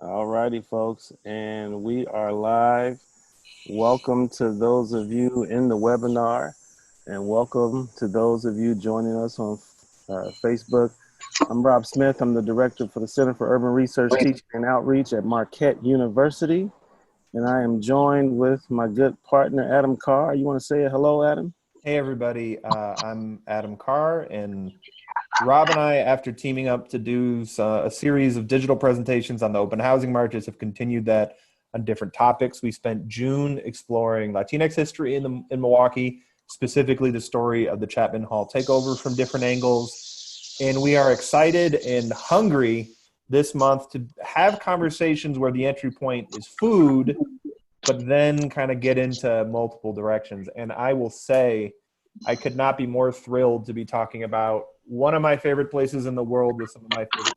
All righty, folks, and we are live. Welcome to those of you in the webinar, and welcome to those of you joining us on Facebook. I'm Rob Smith. I'm the director for the Center for Urban Research, Teaching, and Outreach at Marquette University, and I am joined with my good partner, Adam Carr. You want to say hello, Adam? Hey, everybody. I'm Adam Carr, and Rob and I, after teaming up to do a series of digital presentations on the open housing marches, have continued that on different topics. We spent June exploring Latinx history in Milwaukee, specifically the story of the Chapman Hall takeover from different angles. And we are excited and hungry this month to have conversations where the entry point is food, but then kind of get into multiple directions. And I will say, I could not be more thrilled to be talking about one of my favorite places in the world with some of my favorite.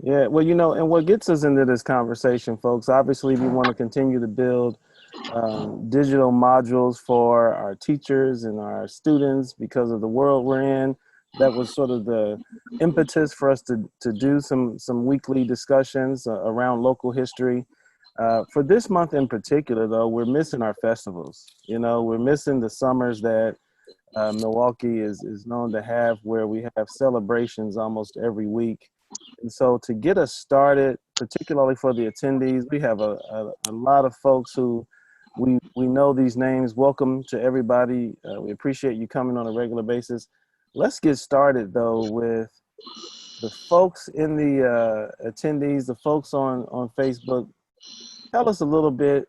Yeah, well, and what gets us into this conversation, folks, obviously we want to continue to build digital modules for our teachers and our students because of the world we're in. That was sort of the impetus for us to do some weekly discussions around local history. For this month in particular, though, we're missing our festivals. We're missing the summers that Milwaukee is known to have, where we have celebrations almost every week. And so to get us started, particularly for the attendees, we have a lot of folks who we know these names. Welcome to everybody. We appreciate you coming on a regular basis. Let's get started, though, with the folks in the attendees, the folks on Facebook. Tell us a little bit,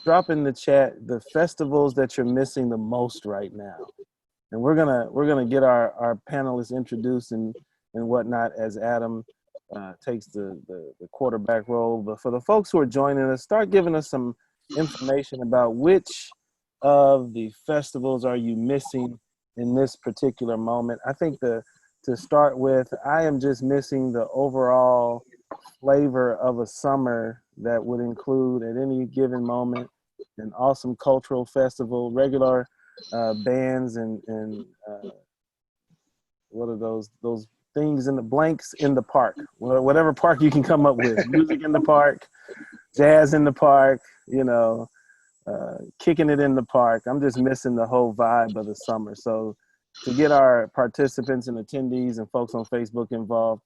drop in the chat, the festivals that you're missing the most right now. And we're gonna get our panelists introduced and whatnot as Adam takes the quarterback role. But for the folks who are joining us, start giving us some information about which of the festivals are you missing in this particular moment. I think to start with, I am just missing the overall flavor of a summer that would include at any given moment an awesome cultural festival, regular bands and what are those things in the blanks in the park, whatever park you can come up with, music in the park, jazz in the park, kicking it in the park. I'm just missing the whole vibe of the summer. So to get our participants and attendees and folks on Facebook involved,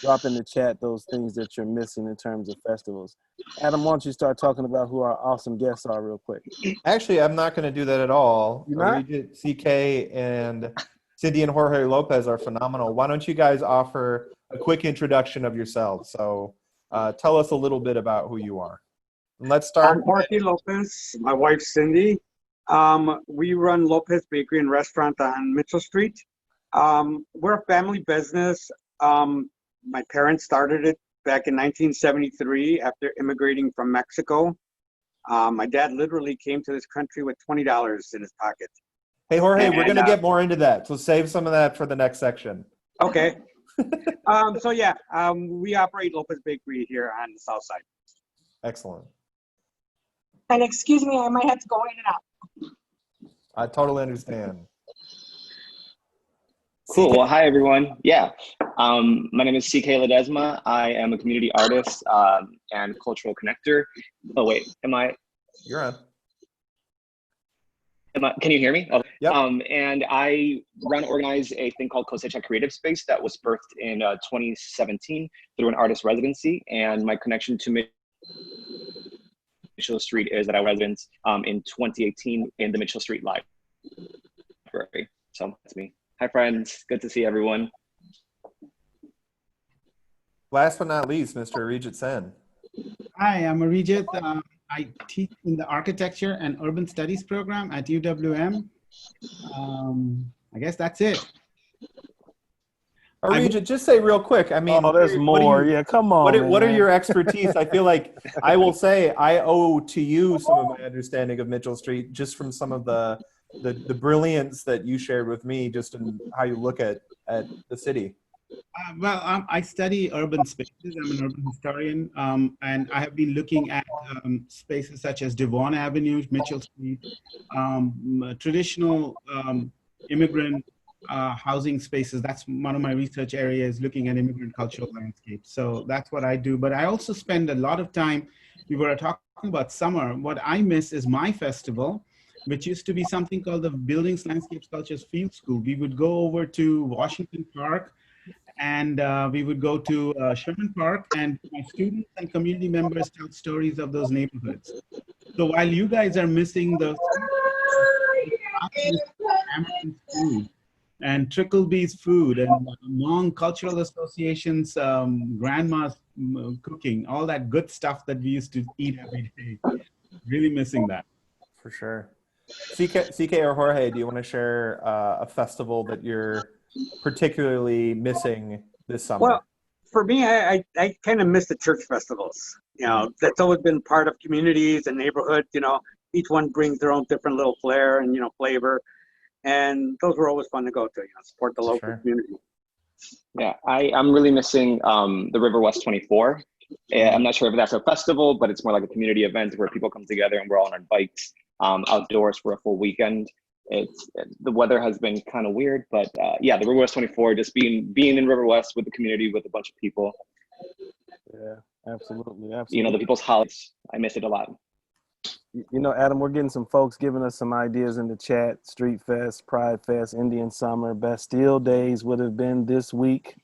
drop in the chat those things that you're missing in terms of festivals. Adam, why don't you start talking about who our awesome guests are real quick? Actually, I'm not going to do that at all. You're not? Arijit, CK, and Cindy and Jorge Lopez are phenomenal. Why don't you guys offer a quick introduction of yourselves? So tell us a little bit about who you are. And let's start. I'm Jorge Lopez, my wife Cindy. We run Lopez Bakery and Restaurant on Mitchell Street. We're a family business. My parents started it back in 1973 after immigrating from Mexico. My dad literally came to this country with $20 in his pocket. Hey, Jorge, we're going to get more into that. So save some of that for the next section. Okay. We operate Lopez Bakery here on the south side. Excellent. And excuse me, I might have to go in and out. I totally understand. Cool. Well, hi, everyone. Yeah. My name is CK Ledesma. I am a community artist and cultural connector. Oh, wait. You're on. Can you hear me? Oh. Yep. And I organize a thing called Cosecha Creative Space that was birthed in 2017 through an artist residency. And my connection to Mitchell Street is that I was resident in 2018 in the Mitchell Street Library. So that's me. Hi, friends. Good to see everyone. Last but not least, Mr. Arijit Sen. Hi, I'm Arijit. I teach in the Architecture and Urban Studies program at UW-M. I guess that's it. Arijit, just say real quick. I mean, there's more. Yeah, come on. What are your expertise? I feel like I will say I owe to you some of my understanding of Mitchell Street just from some of the brilliance that you shared with me just in how you look at the city. I study urban spaces. I'm an urban historian, and I have been looking at spaces such as Devon Avenue, Mitchell Street, traditional immigrant housing spaces. That's one of my research areas, looking at immigrant cultural landscapes. So that's what I do. But I also spend a lot of time, we were talking about summer. What I miss is my festival, which used to be something called the Buildings, Landscapes, Cultures Field School. We would go over to Washington Park, and we would go to Sherman Park, and my students and community members tell stories of those neighborhoods. So while you guys are missing the American food and Trickleby's food and Hmong Cultural Association's grandma's cooking, all that good stuff that we used to eat every day, really missing that. For sure. CK or Jorge, do you want to share a festival that you're particularly missing this summer? Well, for me, I kind of miss the church festivals. You know, that's always been part of communities and neighborhoods. You know, each one brings their own different little flair and, you know, flavor. And those were always fun to go to, you know, support the local community. Yeah, I'm really missing the River West 24. I'm not sure if that's a festival, but it's more like a community event where people come together and we're all on our bikes outdoors for a full weekend. The weather has been kind of weird, but yeah, the River West 24, just being in River West with the community, with a bunch of people. Yeah, absolutely. You know, the people's holidays, I miss it a lot. You know, Adam, we're getting some folks giving us some ideas in the chat. Street Fest, Pride Fest, Indian Summer, Bastille Days would have been this week.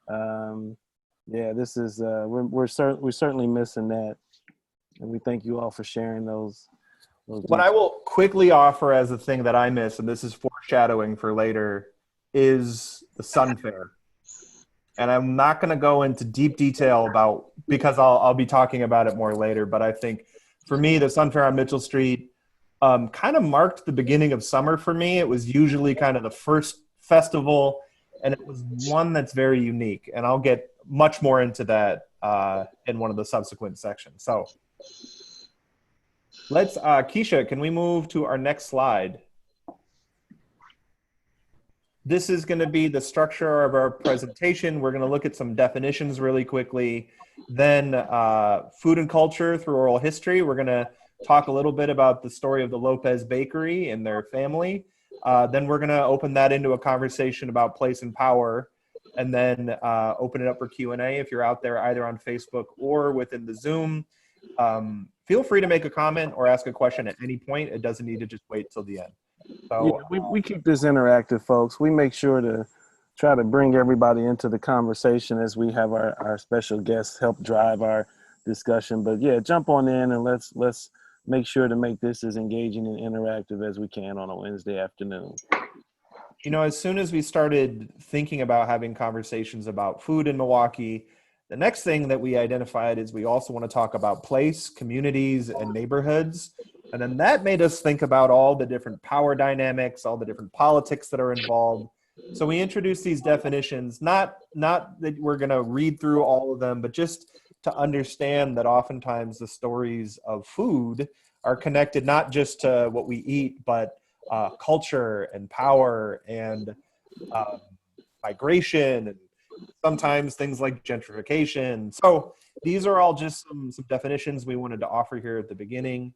Yeah, this is we're certainly missing that, and we thank you all for sharing those. What I will quickly offer as a thing that I miss, and this is foreshadowing for later, is the Sun Fair. And I'm not going to go into deep detail about, because I'll be talking about it more later, but I think for me, the Sun Fair on Mitchell Street kind of marked the beginning of summer for me. It was usually kind of the first festival, and it was one that's very unique. And I'll get much more into that in one of the subsequent sections. So let's, Keisha, can we move to our next slide? This is going to be the structure of our presentation. We're going to look at some definitions really quickly. Then food and culture through oral history. We're going to talk a little bit about the story of the Lopez Bakery and their family. Then we're going to open that into a conversation about place and power, and then open it up for Q&A if you're out there either on Facebook or within the Zoom. Feel free to make a comment or ask a question at any point. It doesn't need to just wait till the end. So yeah, we keep this interactive, folks. We make sure to try to bring everybody into the conversation as we have our special guests help drive our discussion. But yeah, jump on in and let's make sure to make this as engaging and interactive as we can on a Wednesday afternoon. You know, as soon as we started thinking about having conversations about food in Milwaukee, the next thing that we identified is we also want to talk about place, communities, and neighborhoods. And then that made us think about all the different power dynamics, all the different politics that are involved. So we introduced these definitions, not that we're going to read through all of them, but just to understand that oftentimes the stories of food are connected not just to what we eat, but culture and power and migration, and sometimes things like gentrification. So these are all just some definitions we wanted to offer here at the beginning.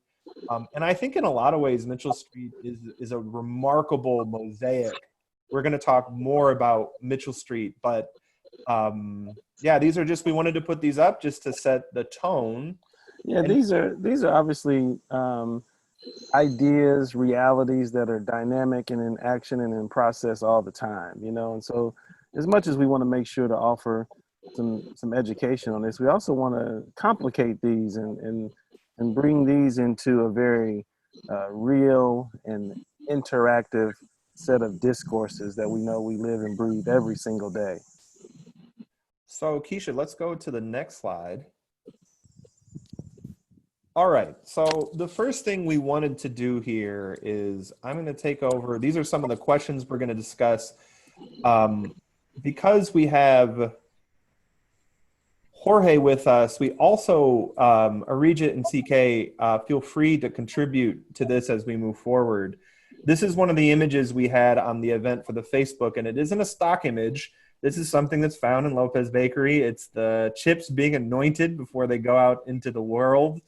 And I think in a lot of ways, Mitchell Street is a remarkable mosaic. We're going to talk more about Mitchell Street, but yeah, these are just, we wanted to put these up just to set the tone. Yeah, these are obviously ideas, realities that are dynamic and in action and in process all the time, you know. And so as much as we want to make sure to offer some education on this, we also want to complicate these and bring these into a very real and interactive set of discourses that we know we live and breathe every single day. So Keisha, let's go to the next slide. All right, so the first thing we wanted to do here is I'm going to take over. These are some of the questions we're going to discuss. Because we have Jorge with us, we also, Arijit and CK, feel free to contribute to this as we move forward. This is one of the images we had on the event for the Facebook, and it isn't a stock image. This is something that's found in Lopez Bakery. It's the chips being anointed before they go out into the world.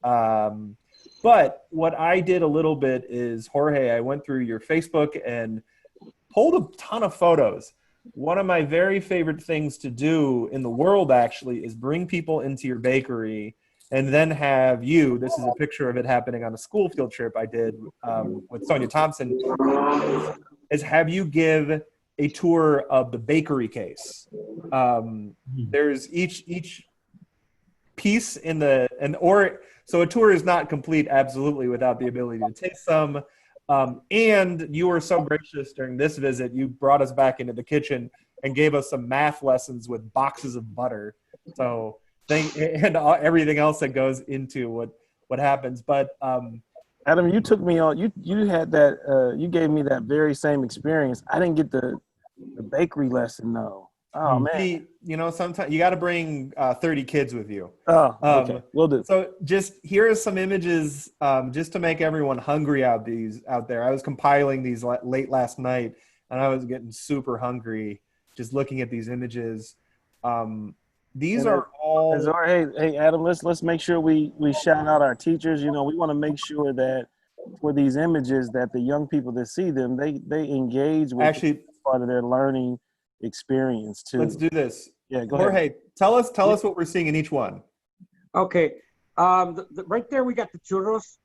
But what I did a little bit is, Jorge, I went through your Facebook and pulled a ton of photos. One of my very favorite things to do in the world actually is bring people into your bakery and then have you, this is a picture of it happening on a school field trip I did with Sonia Thompson, is have you give a tour of the bakery case. There's each piece in the, so a tour is not complete absolutely without the ability to taste some. And you were so gracious during this visit, you brought us back into the kitchen and gave us some math lessons with boxes of butter. So everything else that goes into what happens. But Adam, you took me on. You had that. You gave me that very same experience. I didn't get the bakery lesson though. Oh man. Sometimes you got to bring 30 kids with you. Oh, okay. We'll do. So just here are some images just to make everyone hungry out there. I was compiling these late last night, and I was getting super hungry just looking at these images. These are all. Hey, Adam. Let's make sure we shout out our teachers. We want to make sure that for these images that the young people that see them, they engage with actually part of their learning experience too. Let's do this. Yeah, go Jorge, ahead. tell us what we're seeing in each one. Okay. Right there we got the churros,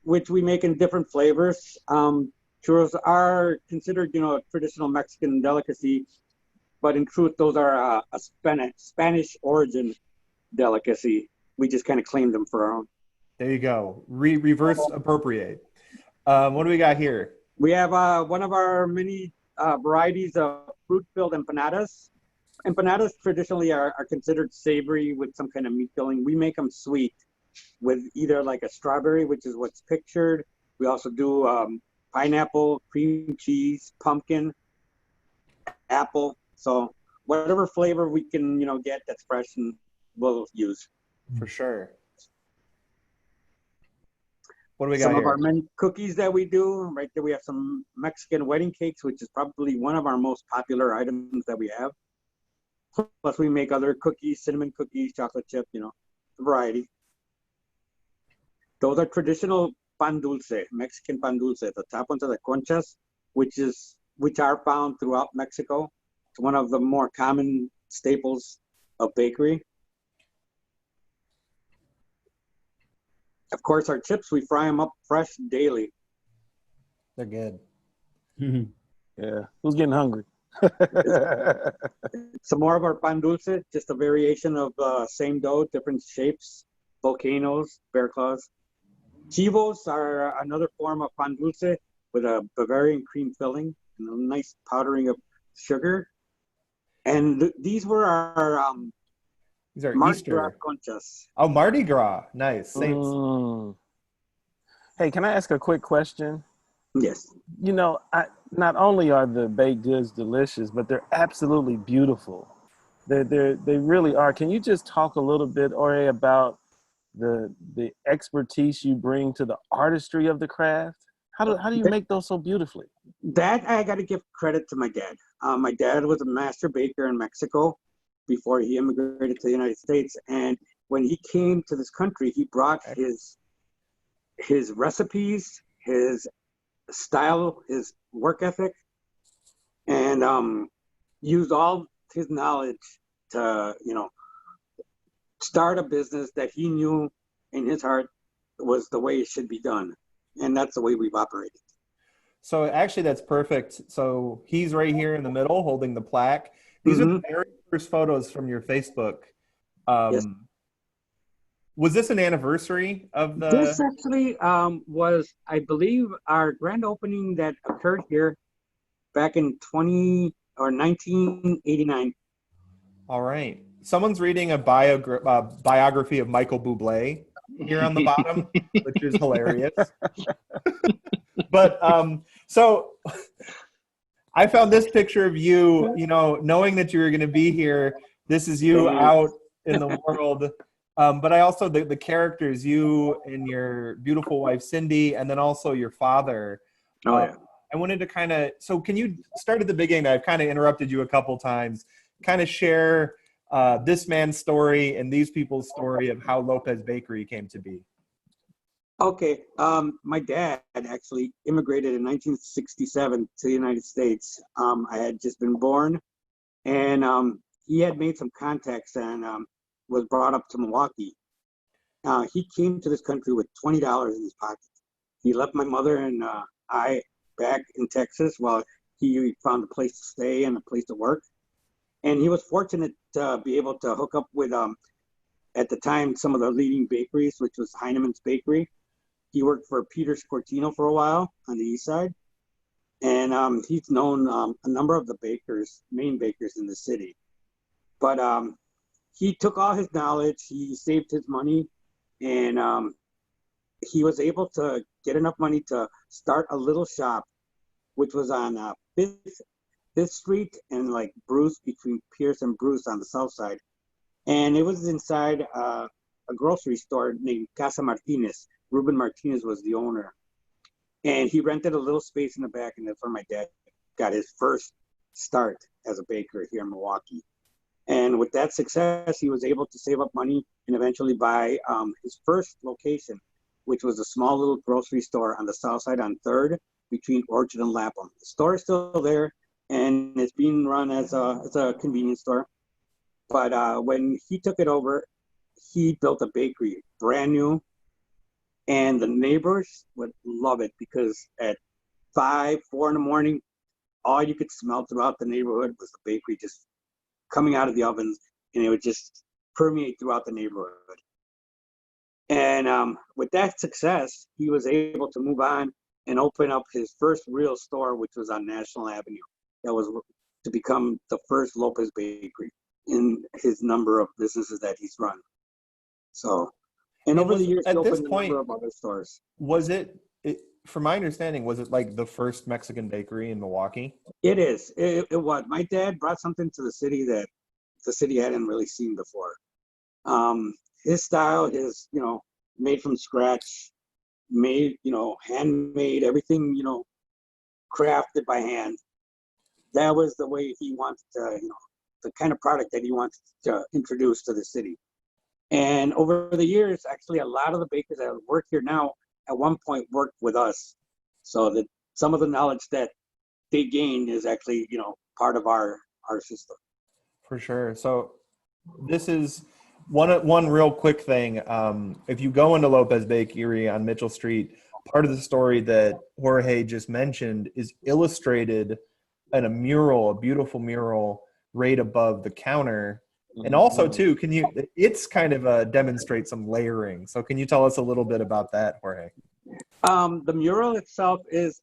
which we make in different flavors. Churros are considered, a traditional Mexican delicacy, but in truth, those are a Spanish origin delicacy. We just kind of claimed them for our own. There you go. Reverse appropriate. What do we got here? We have one of our many varieties of fruit-filled empanadas. Empanadas traditionally are considered savory with some kind of meat filling. We make them sweet with either like a strawberry, which is what's pictured. We also do pineapple, cream cheese, pumpkin, apple. So whatever flavor we can, get that's fresh, and we'll use. For sure. What do we got Some here? of our many cookies that we do. Right there we have some Mexican wedding cakes, which is probably one of our most popular items that we have. Plus we make other cookies, cinnamon cookies, chocolate chip, variety. Those are traditional pan dulce, Mexican pan dulce. The top ones are the conchas, which are found throughout Mexico. It's one of the more common staples of bakery. Of course, our chips, we fry them up fresh daily. They're good. Yeah. Who's getting hungry? Some more of our pan dulce, just a variation of same dough, different shapes, volcanoes, bear claws. Chivos are another form of pan dulce with a Bavarian cream filling and a nice powdering of sugar. And these were our these are Mardi Easter Gras conchas. Oh, Mardi Gras. Nice. Hey, can I ask a quick question? Yes. Not only are the baked goods delicious, but they're absolutely beautiful. They really are. Can you just talk a little bit, Jorge, about the expertise you bring to the artistry of the craft? How do you make those so beautifully? That I got to give credit to my dad. My dad was a master baker in Mexico before he immigrated to the United States. And when he came to this country, he brought his recipes, his style, his work ethic, and used all his knowledge to, start a business that he knew in his heart was the way it should be done. And that's the way we've operated. So actually that's perfect. So he's right here in the middle holding the plaque. These are the very first photos from your Facebook. Yes. Was this an anniversary of the? This actually was, I believe, our grand opening that occurred here back in 1989. All right. Someone's reading a biography of Michael Bublé here on the bottom, which is hilarious. But so I found this picture of you, knowing that you were going to be here. This is you out in the world. But I also, the characters, you and your beautiful wife, Cindy, and then also your father. Oh, yeah. I wanted to so can you start at the beginning? I've kind of interrupted you a couple times. Kind of share this man's story and these people's story of how Lopez Bakery came to be. Okay. My dad actually immigrated in 1967 to the United States. I had just been born, and he had made some contacts and was brought up to Milwaukee. He came to this country with $20 in his pocket. He left my mother and I back in Texas while he found a place to stay and a place to work. And he was fortunate to be able to hook up with, at the time, some of the leading bakeries, which was Heinemann's Bakery. He worked for Peter's Cortino for a while on the east side. And he's known a number of the bakers, main bakers in the city. But he took all his knowledge, he saved his money, and he was able to get enough money to start a little shop, which was on Fifth Street and like Bruce, between Pierce and Bruce on the south side. And it was inside a grocery store named Casa Martinez. Ruben Martinez was the owner. And he rented a little space in the back, and that's where my dad got his first start as a baker here in Milwaukee. And with that success, he was able to save up money and eventually buy his first location, which was a small little grocery store on the south side on 3rd between Orchard and Lapham. The store is still there, and it's being run as a convenience store. But when he took it over, he built a bakery, brand new. And the neighbors would love it because at 5, 4 in the morning, all you could smell throughout the neighborhood was the bakery just coming out of the ovens, and it would just permeate throughout the neighborhood. And with that success, he was able to move on and open up his first real store, which was on National Avenue. That was to become the first Lopez Bakery in his number of businesses that he's run. So, and over the years, he opened a number of other stores. Was it, from my understanding, was it like the first Mexican bakery in Milwaukee? It is. It was. My dad brought something to the city that the city hadn't really seen before. His style is, made from scratch, made, handmade, everything, crafted by hand. That was the way he wanted to, the kind of product that he wanted to introduce to the city. And over the years, actually, a lot of the bakers that work here now at one point worked with us. So that some of the knowledge that they gained is actually, part of our system. For sure. So this is one real quick thing. If you go into Lopez Bakery on Mitchell Street, part of the story that Jorge just mentioned is illustrated in a mural, a beautiful mural right above the counter. And also too, it's kind of demonstrates some layering. So can you tell us a little bit about that, Jorge? The mural itself is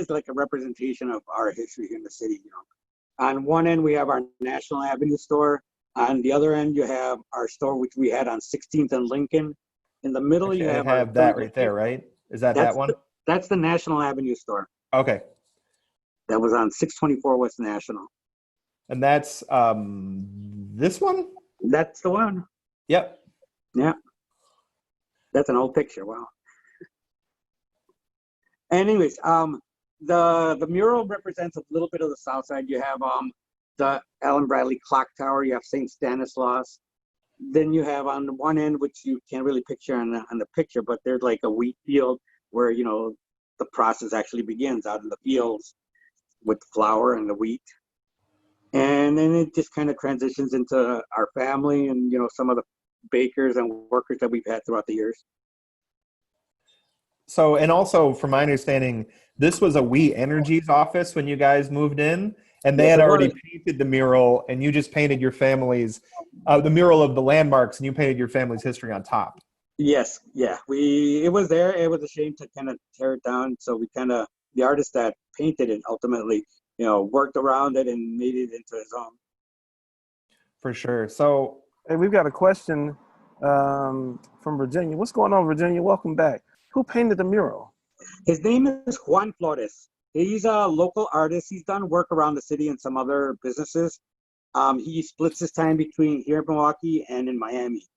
like a representation of our history here in the city. On one end, we have our National Avenue store. On the other end, you have our store, which we had on 16th and Lincoln. In the middle, Okay, you have that right there, right? Is that one? That's the National Avenue store. Okay. That was on 624 West National. And that's this one? That's the one. Yep. Yeah. That's an old picture. Wow. Anyways, the mural represents a little bit of the south side. You have the Allen Bradley Clock Tower. You have St. Stanislaus. Then you have on the one end, which you can't really picture on the picture, but there's like a wheat field where the process actually begins out in the fields with the flour and the wheat. And then it just kind of transitions into our family and, some of the bakers and workers that we've had throughout the years. So, and also from my understanding, this was a We Energies office when you guys moved in, and they had already painted the mural, and you just painted your family's, the mural of the landmarks, and you painted your family's history on top. Yes. Yeah. It was there. It was a shame to kind of tear it down. So we the artist that painted it ultimately, worked around it and made it into his own. For sure. So, hey, we've got a question from Virginia. What's going on, Virginia? Welcome back. Who painted the mural? His name is Juan Flores. He's a local artist. He's done work around the city and some other businesses. He splits his time between here in Milwaukee and in Miami.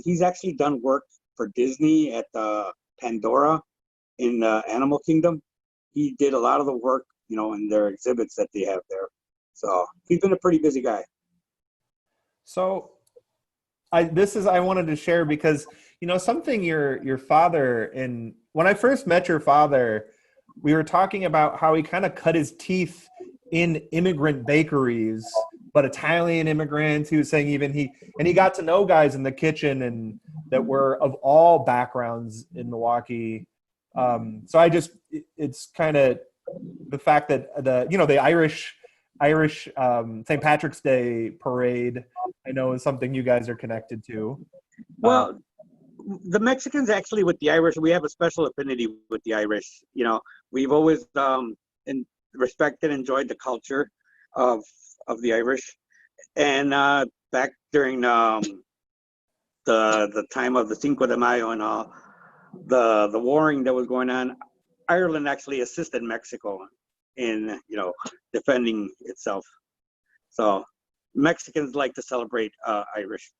He's actually done work for Disney at the Pandora in the Animal Kingdom. He did a lot of the work, in their exhibits that they have there. So he's been a pretty busy guy. So I wanted to share because, something your father, and when I first met your father, we were talking about how he kind of cut his teeth in immigrant bakeries, but Italian immigrants. He was saying he got to know guys in the kitchen and that were of all backgrounds in Milwaukee. So it's kind of the fact that the Irish St. Patrick's Day parade, I know, is something you guys are connected to. Well, the Mexicans actually with the Irish, we have a special affinity with the Irish. We've always respected and enjoyed the culture of the Irish. And back during the time of the Cinco de Mayo and all the warring that was going on, Ireland actually assisted Mexico in defending itself. So Mexicans like to celebrate the Irish.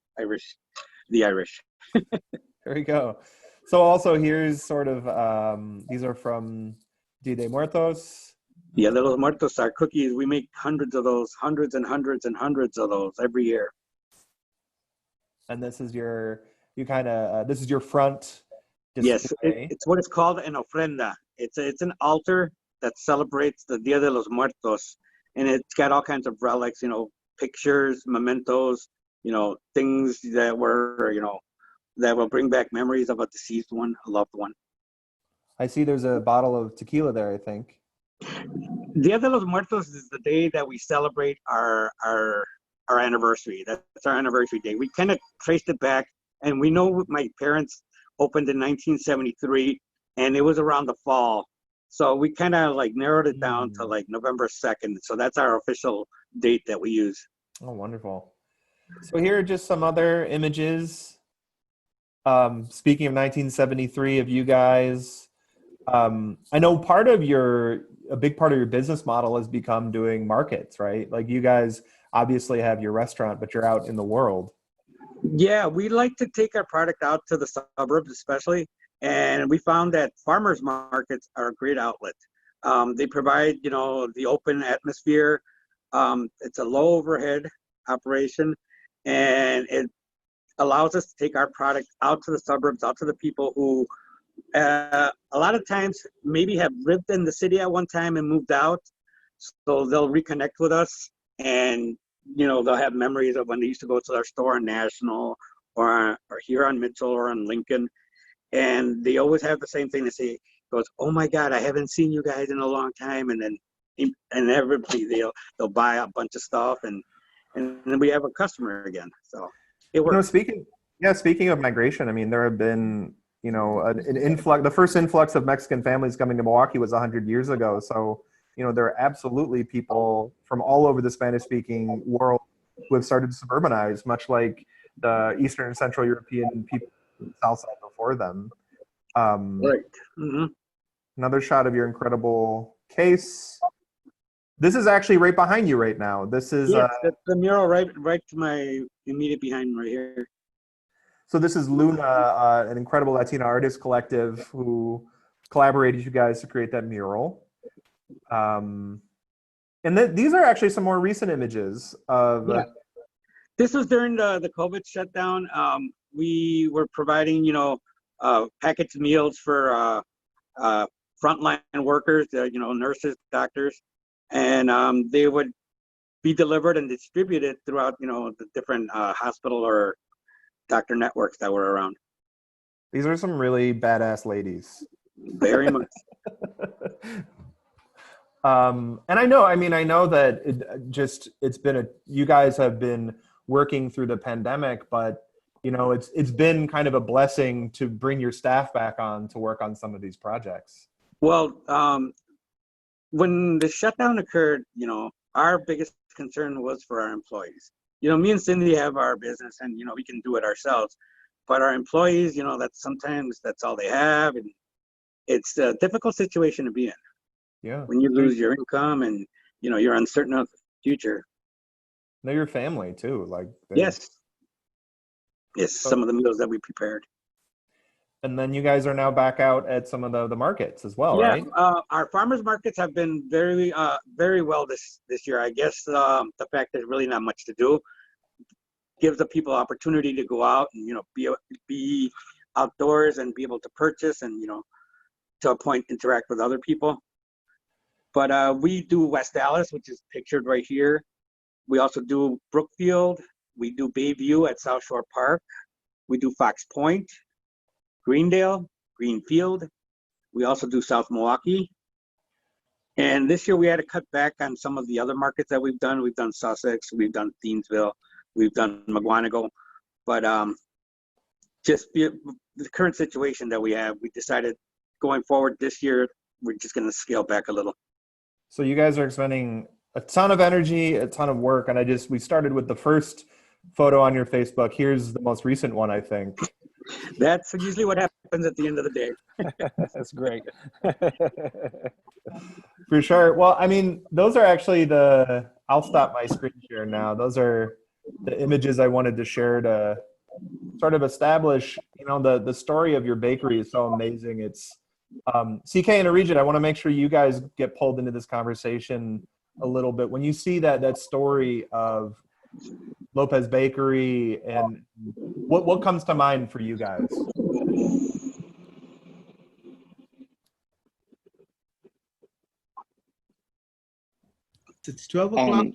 There you go. So also here's sort of these are from Dia de Muertos. Dia de los Muertos are cookies. We make hundreds of those, hundreds and hundreds and hundreds of those every year. And this is your front display. Yes, it's what it's called an ofrenda. It's an altar that celebrates the Dia de los Muertos, and it's got all kinds of relics, pictures, mementos, things that were, that will bring back memories of a deceased one, a loved one. I see there's a bottle of tequila there, I think. Dia de los Muertos is the day that we celebrate our anniversary. That's our anniversary day. We kind of traced it back, and we know my parents opened in 1973, and it was around the fall. So we kind of narrowed it down to November 2nd. So that's our official date that we use. Oh, wonderful. So here are just some other images. Speaking of 1973, of you guys, I know a big part of your business model has become doing markets, right? Like you guys obviously have your restaurant, but you're out in the world. Yeah, we like to take our product out to the suburbs, especially. And we found that farmers markets are a great outlet. They provide, the open atmosphere. It's a low overhead operation, and it allows us to take our product out to the suburbs, out to the people who a lot of times maybe have lived in the city at one time and moved out. So they'll reconnect with us, and they'll have memories of when they used to go to our store on National or here on Mitchell or on Lincoln. And they always have the same thing to say. Goes, oh my God, I haven't seen you guys in a long time. And then everybody they'll buy a bunch of stuff, and then we have a customer again. So it works. Speaking of migration, I mean, there have been an influx. The first influx of Mexican families coming to Milwaukee was 100 years ago. So there are absolutely people from all over the Spanish-speaking world who have started to suburbanize, much like the Eastern and Central European people from the South side before them. Right. Mm-hmm. Another shot of your incredible case. This is actually right behind you right now. This is that's the mural right to my immediate behind right here. So this is Luna, an incredible Latina artist collective who collaborated with you guys to create that mural. And these are actually some more recent images of. Yeah. This was during the COVID shutdown. We were providing, packaged meals for frontline workers, nurses, doctors, and they would be delivered and distributed throughout, the different hospital or doctor networks that were around. These are some really badass ladies. Very much. And I know that you guys have been working through the pandemic, but it's been kind of a blessing to bring your staff back on to work on some of these projects. Well, when the shutdown occurred, our biggest concern was for our employees. Me and Cindy have our business, and we can do it ourselves. But our employees, sometimes that's all they have, and it's a difficult situation to be in. Yeah. When you lose your income and you're uncertain of the future. They're your family too, Yes. Some of the meals that we prepared. And then you guys are now back out at some of the markets as well, right? Our farmers markets have been very very well this year. I guess the fact there's really not much to do gives the people opportunity to go out and be outdoors and be able to purchase and, to a point, interact with other people. But we do West Dallas, which is pictured right here. We also do Brookfield. We do Bayview at South Shore Park. We do Fox Point, Greendale, Greenfield. We also do South Milwaukee. And this year we had to cut back on some of the other markets that we've done. We've done Sussex, we've done Thiensville, we've done McGuanago. But just the current situation that we have, we decided going forward this year, we're just going to scale back a little. So you guys are spending a ton of energy, a ton of work, and we started with the first photo on your Facebook. Here's the most recent one, I think. That's usually what happens at the end of the day. That's great. For sure. Well, I mean, those are actually I'll stop my screen share now. Those are the images I wanted to share to sort of establish, the story of your bakery is so amazing. It's CK and Arijit, I want to make sure you guys get pulled into this conversation a little bit. When you see that story of Lopez Bakery, and what comes to mind for you guys? It's 12 o'clock.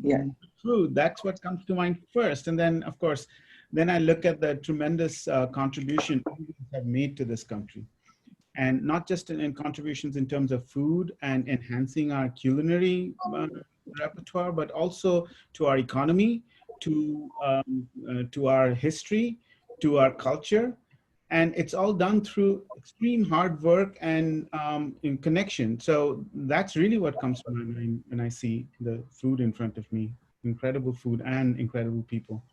Yeah. Food, that's what comes to mind first. And then, of course, then I look at the tremendous contribution immigrants have made to this country. And not just in contributions in terms of food and enhancing our culinary repertoire, but also to our economy, to our history, to our culture. And it's all done through extreme hard work and in connection. So that's really what comes to my mind when I see the food in front of me. Incredible food and incredible people.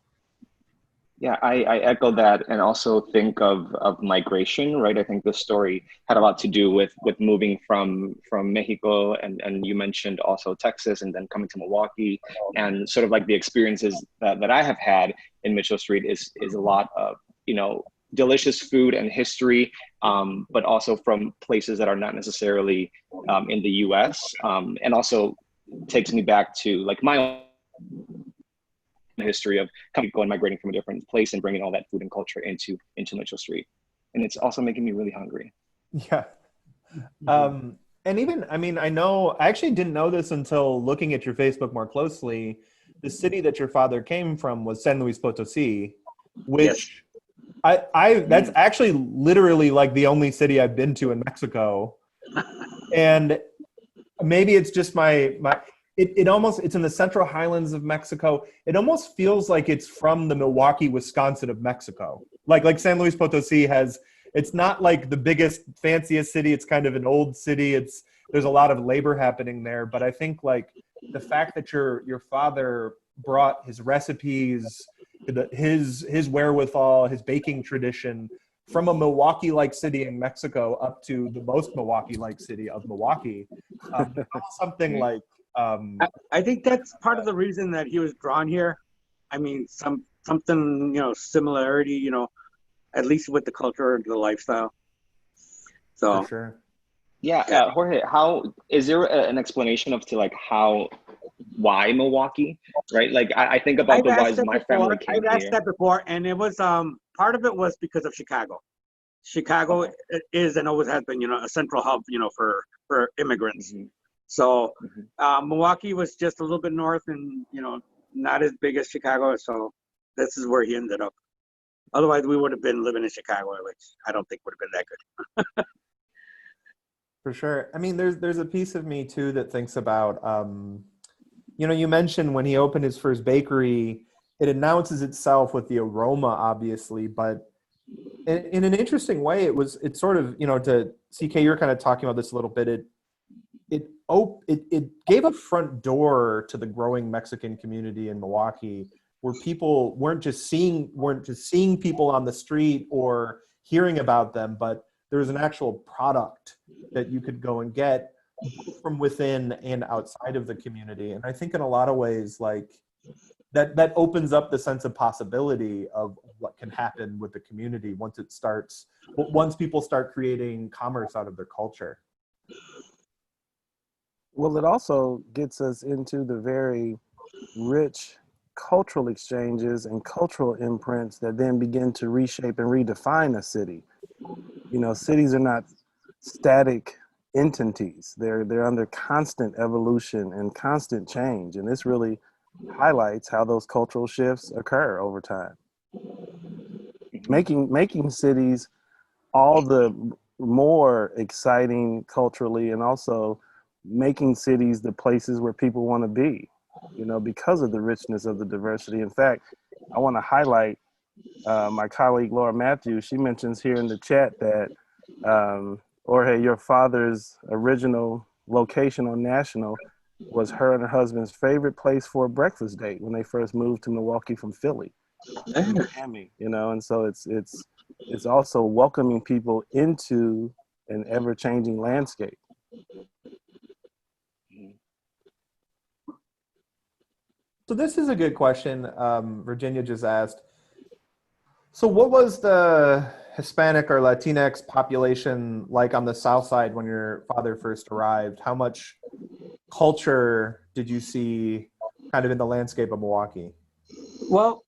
Yeah, I echo that, and also think of migration, right? I think the story had a lot to do with moving from Mexico, and you mentioned also Texas, and then coming to Milwaukee, and sort of like the experiences that I have had in Mitchell Street is a lot of, delicious food and history, but also from places that are not necessarily in the U.S., and also takes me back to like my own history of going migrating from a different place and bringing all that food and culture into Mitchell Street. And it's also making me really hungry. Yeah. And even, I actually didn't know this until looking at your Facebook more closely. The city that your father came from was San Luis Potosí, which that's actually literally like the only city I've been to in Mexico. And maybe it's just it's in the Central Highlands of Mexico. It almost feels like it's from the Milwaukee, Wisconsin of Mexico. Like San Luis Potosí it's not like the biggest, fanciest city. It's kind of an old city. There's a lot of labor happening there. But I think like the fact that your father brought his recipes, his wherewithal, his baking tradition from a Milwaukee-like city in Mexico up to the most Milwaukee-like city of Milwaukee, something like. I think that's part of the reason that he was drawn here. I mean, something, similarity, at least with the culture and the lifestyle. So. For sure. Yeah, Jorge, how is there an explanation why Milwaukee, right? Like I think about the why my family came here. I've asked that before, and it was part of it was because of Chicago. Chicago is and always has been, a central hub, for immigrants. Mm-hmm. So Milwaukee was just a little bit north, and not as big as Chicago. So this is where he ended up. Otherwise, we would have been living in Chicago, which I don't think would have been that good. For sure. I mean, there's a piece of me too that thinks about, you mentioned when he opened his first bakery, it announces itself with the aroma, obviously, but in an interesting way, it's sort of, to CK, you're kind of talking about this a little bit. It gave a front door to the growing Mexican community in Milwaukee, where people weren't just seeing people on the street or hearing about them, but there was an actual product that you could go and get from within and outside of the community. And I think in a lot of ways, like that opens up the sense of possibility of what can happen with the community once people start creating commerce out of their culture. Well, it also gets us into the very rich cultural exchanges and cultural imprints that then begin to reshape and redefine a city. You know, cities are not static entities. They're under constant evolution and constant change. And this really highlights how those cultural shifts occur over time. Making cities all the more exciting culturally, and also making cities the places where people want to be, you know, because of the richness of the diversity. In fact, I want to highlight my colleague Laura Matthews. She mentions here in the chat that Jorge, your father's original location on National was her and her husband's favorite place for a breakfast date when they first moved to Milwaukee from Philly, Miami, you know. And so it's also welcoming people into an ever-changing landscape. So this is a good question. Virginia just asked. So what was the Hispanic or Latinx population like on the South Side when your father first arrived? How much culture did you see kind of in the landscape of Milwaukee? Well,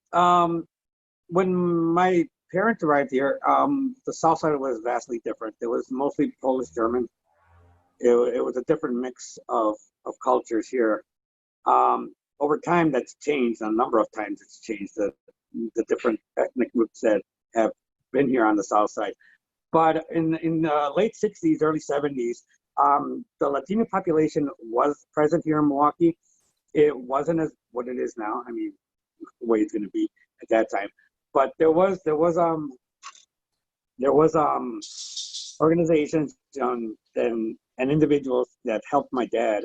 when my parents arrived here, the South Side was vastly different. It was mostly Polish German. It was a different mix of cultures here. Over time, that's changed. A number of times it's changed. The different ethnic groups that have been here on the South Side. But in the late 60s, early 70s, the Latino population was present here in Milwaukee. It wasn't as what it is now. I mean, the way it's going to be at that time. But there was organizations and individuals that helped my dad.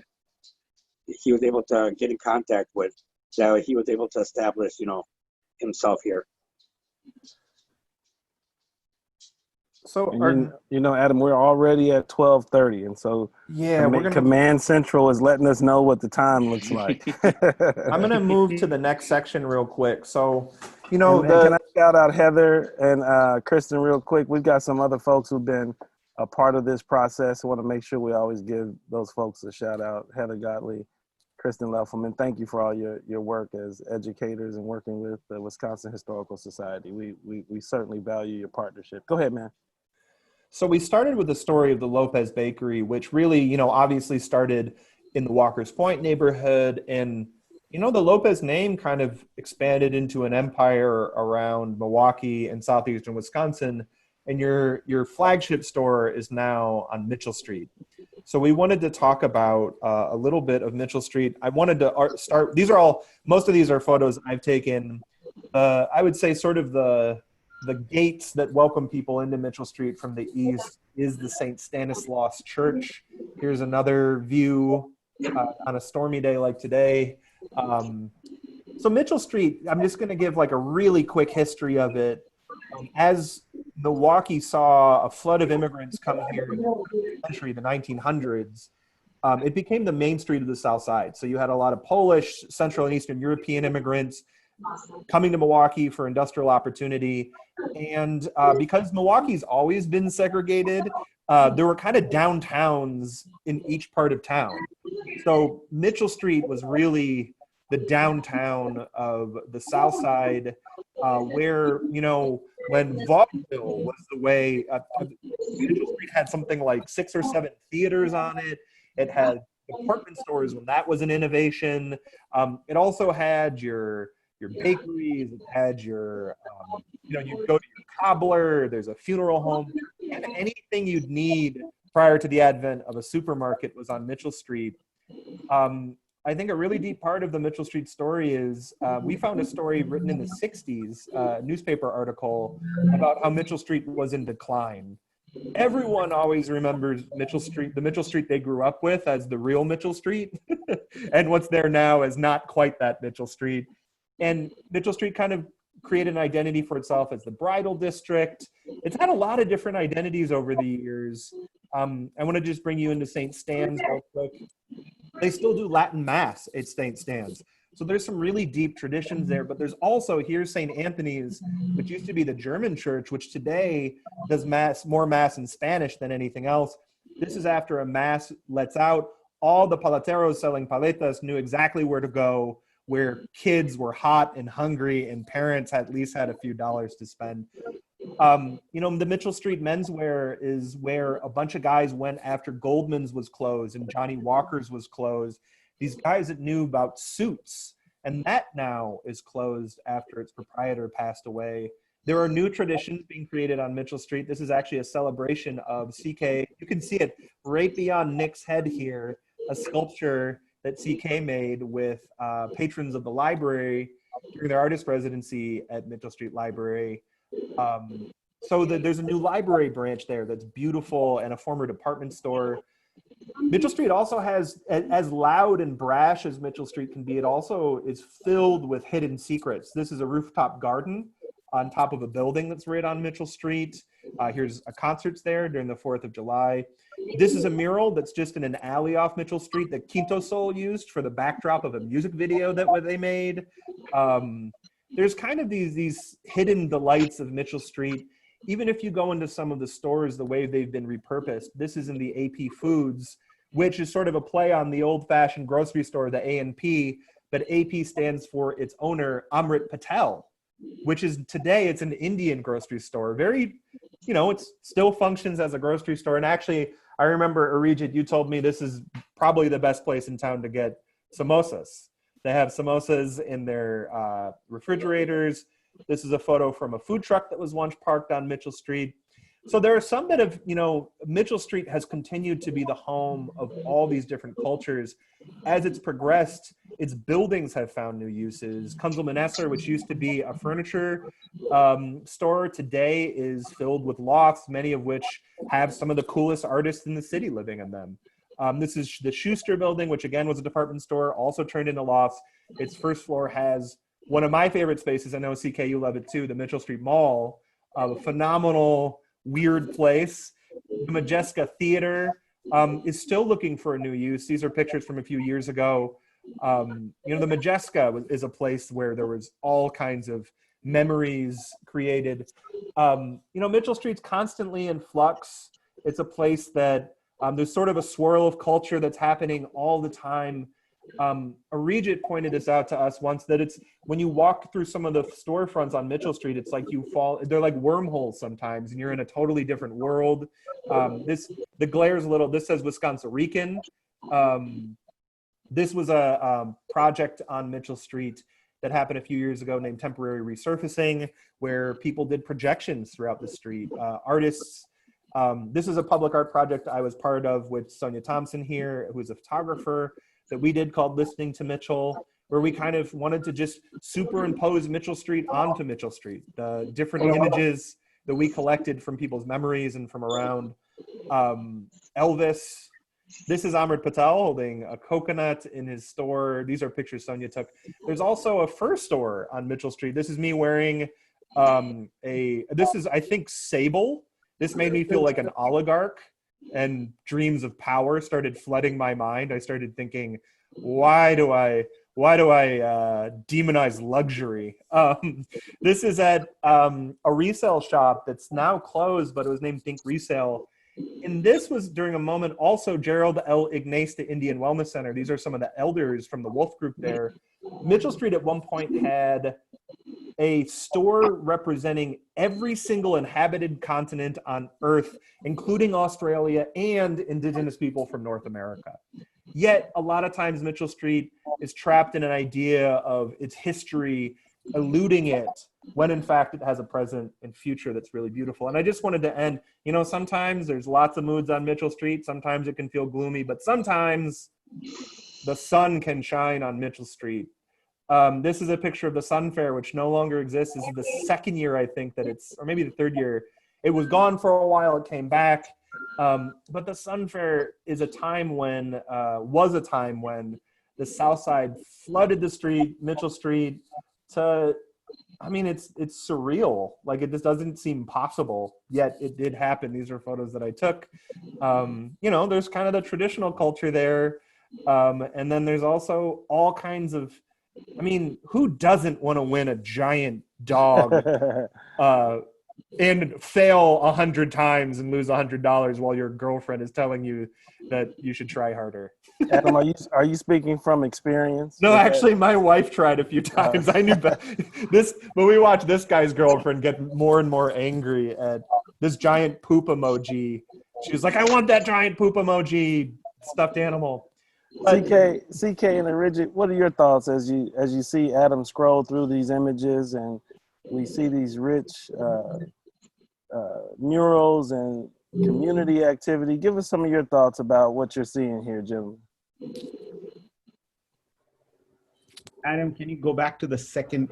He was able to get in contact with, that he was able to establish, you know, himself here. So, you know, Adam, we're already at 12:30, and so yeah, Command Central is letting us know what the time looks like. I'm gonna move to the next section real quick. So, you know, and can I shout out Heather and Kristen real quick? We've got some other folks who've been a part of this process. I want to make sure we always give those folks a shout out. Heather Gottlieb, Kristen Leffelman, thank you for all your work as educators and working with the Wisconsin Historical Society. We certainly value your partnership. Go ahead, man. So we started with the story of the Lopez Bakery, which really, you know, obviously started in the Walker's Point neighborhood. And, you know, the Lopez name kind of expanded into an empire around Milwaukee and southeastern Wisconsin. And your flagship store is now on Mitchell Street. So we wanted to talk about a little bit of Mitchell Street. I wanted to start, most of these are photos I've taken. I would say sort of the gates that welcome people into Mitchell Street from the east is the St. Stanislaus Church. Here's another view on a stormy day like today. So Mitchell Street, I'm just going to give like a really quick history of it. As Milwaukee saw a flood of immigrants come here in the century, the 1900s, it became the main street of the South Side. So you had a lot of Polish, Central and Eastern European immigrants coming to Milwaukee for industrial opportunity. And because Milwaukee's always been segregated, there were kind of downtowns in each part of town. So Mitchell Street was really the downtown of the South Side, where, you know, when vaudeville was the way, Mitchell Street had something like 6 or 7 theaters on it. It had department stores when that was an innovation. It also had your bakeries, it had your, you know, you go to your cobbler, there's a funeral home, and anything you'd need prior to the advent of a supermarket was on Mitchell Street. I think a really deep part of the Mitchell Street story is we found a story written in the 60s, a newspaper article about how Mitchell Street was in decline. Everyone always remembers Mitchell Street, the Mitchell Street they grew up with, as the real Mitchell Street, and what's there now is not quite that Mitchell Street. And Mitchell Street kind of created an identity for itself as the bridal district. It's had a lot of different identities over the years. I want to just bring you into St. Stan's real quick. They still do Latin Mass at St. Stan's. So there's some really deep traditions there, but there's also, here's St. Anthony's, which used to be the German church, which today does more mass in Spanish than anything else. This is after a mass lets out. All the paleteros selling paletas knew exactly where to go where kids were hot and hungry and parents at least had a few dollars to spend. The Mitchell Street menswear is where a bunch of guys went after Goldman's was closed and Johnny Walker's was closed. These guys that knew about suits, and that now is closed after its proprietor passed away. There are new traditions being created on Mitchell Street. This is actually a celebration of CK. You can see it right beyond Nick's head here, a sculpture that CK made with patrons of the library during their artist residency at Mitchell Street Library. There's a new library branch there that's beautiful, and a former department store. Mitchell Street also has, as loud and brash as Mitchell Street can be, it also is filled with hidden secrets. This is a rooftop garden on top of a building that's right on Mitchell Street. Here's a concerts there during the 4th of July. This is a mural that's just in an alley off Mitchell Street that Quinto Sol used for the backdrop of a music video that they made. There's kind of these hidden delights of Mitchell Street. Even if you go into some of the stores, the way they've been repurposed, this is in the AP Foods, which is sort of a play on the old-fashioned grocery store, the A&P, but AP stands for its owner, Amrit Patel, which is today, it's an Indian grocery store. Very, it still functions as a grocery store. And actually, I remember, Arijit, you told me this is probably the best place in town to get samosas. They have samosas in their refrigerators. This is a photo from a food truck that was once parked on Mitchell Street. So there are some that have, Mitchell Street has continued to be the home of all these different cultures. As it's progressed, its buildings have found new uses. Kunzel Manesser, which used to be a furniture store, today is filled with lofts, many of which have some of the coolest artists in the city living in them. This is the Schuster building, which again was a department store, also turned into lofts. Its first floor has one of my favorite spaces. I know CK, you love it too, the Mitchell Street Mall, a phenomenal, weird place. The Majeska Theater is still looking for a new use. These are pictures from a few years ago. The Majeska is a place where there was all kinds of memories created. Mitchell Street's constantly in flux. It's a place that there's sort of a swirl of culture that's happening all the time. Arijit pointed this out to us once, that it's when you walk through some of the storefronts on Mitchell Street, it's like they're like wormholes sometimes, and you're in a totally different world. The glare's a little, this says Wisconsin Rican. This was a project on Mitchell Street that happened a few years ago named Temporary Resurfacing, where people did projections throughout the street. Artists, this is a public art project I was part of with Sonia Thompson here, who's a photographer, that we did called Listening to Mitchell, where we kind of wanted to just superimpose Mitchell Street onto Mitchell Street. The different images that we collected from people's memories and from around. Elvis, this is Amrit Patel holding a coconut in his store. These are pictures Sonia took. There's also a fur store on Mitchell Street. This is me wearing this is, I think, sable. This made me feel like an oligarch, and dreams of power started flooding my mind. I started thinking, why do I demonize luxury? This is at a resale shop that's now closed, but it was named Think Resale. And this was during a moment also Gerald L. Ignace, the Indian Wellness Center. These are some of the elders from the Wolf Group there. Mitchell Street at one point had a store representing every single inhabited continent on Earth, including Australia and indigenous people from North America. Yet, a lot of times Mitchell Street is trapped in an idea of its history, eluding it, when in fact it has a present and future that's really beautiful. And I just wanted to end, sometimes there's lots of moods on Mitchell Street. Sometimes it can feel gloomy, but sometimes the sun can shine on Mitchell Street. This is a picture of the Sun Fair, which no longer exists. This is the second year, I think, or maybe the third year. It was gone for a while, it came back. But the Sun Fair is was a time when the South Side flooded the street, Mitchell Street, it's surreal. Like, it just doesn't seem possible, yet it did happen. These are photos that I took. There's kind of the traditional culture there. And then there's also all kinds of, who doesn't want to win a giant dog and fail 100 times and lose $100 while your girlfriend is telling you that you should try harder. Adam, are you speaking from experience? No, actually, my wife tried a few times. I knew this, but we watched this guy's girlfriend get more and more angry at this giant poop emoji. She was like, "I want that giant poop emoji stuffed animal." CK and Arijit, what are your thoughts as you see Adam scroll through these images and we see these rich murals and community activity? Give us some of your thoughts about what you're seeing here, gentlemen. Adam, can you go back to the second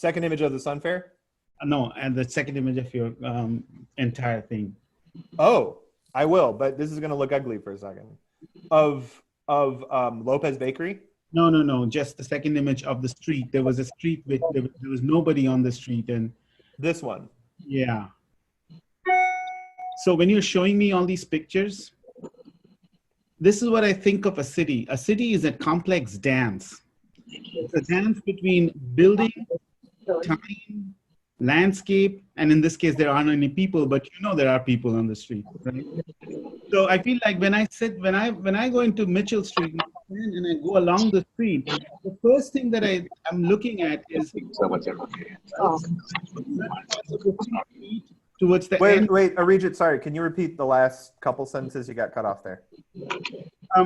image of the Sun Fair? No, and the second image of your entire thing. Oh, I will, but this is going to look ugly for a second. Of Lopez Bakery? No, just the second image of the street. There was a street with there was nobody on the street, and this one. Yeah. So when you're showing me all these pictures, this is what I think of a city. A city is a complex dance. It's a dance between building, time, landscape, and in this case, there aren't any people, but you know there are people on the street, right? So I feel like when I go into Mitchell Street and I go along the street, the first thing that I'm looking at is towards the end. Wait, Arijit, sorry, can you repeat the last couple sentences? You got cut off there.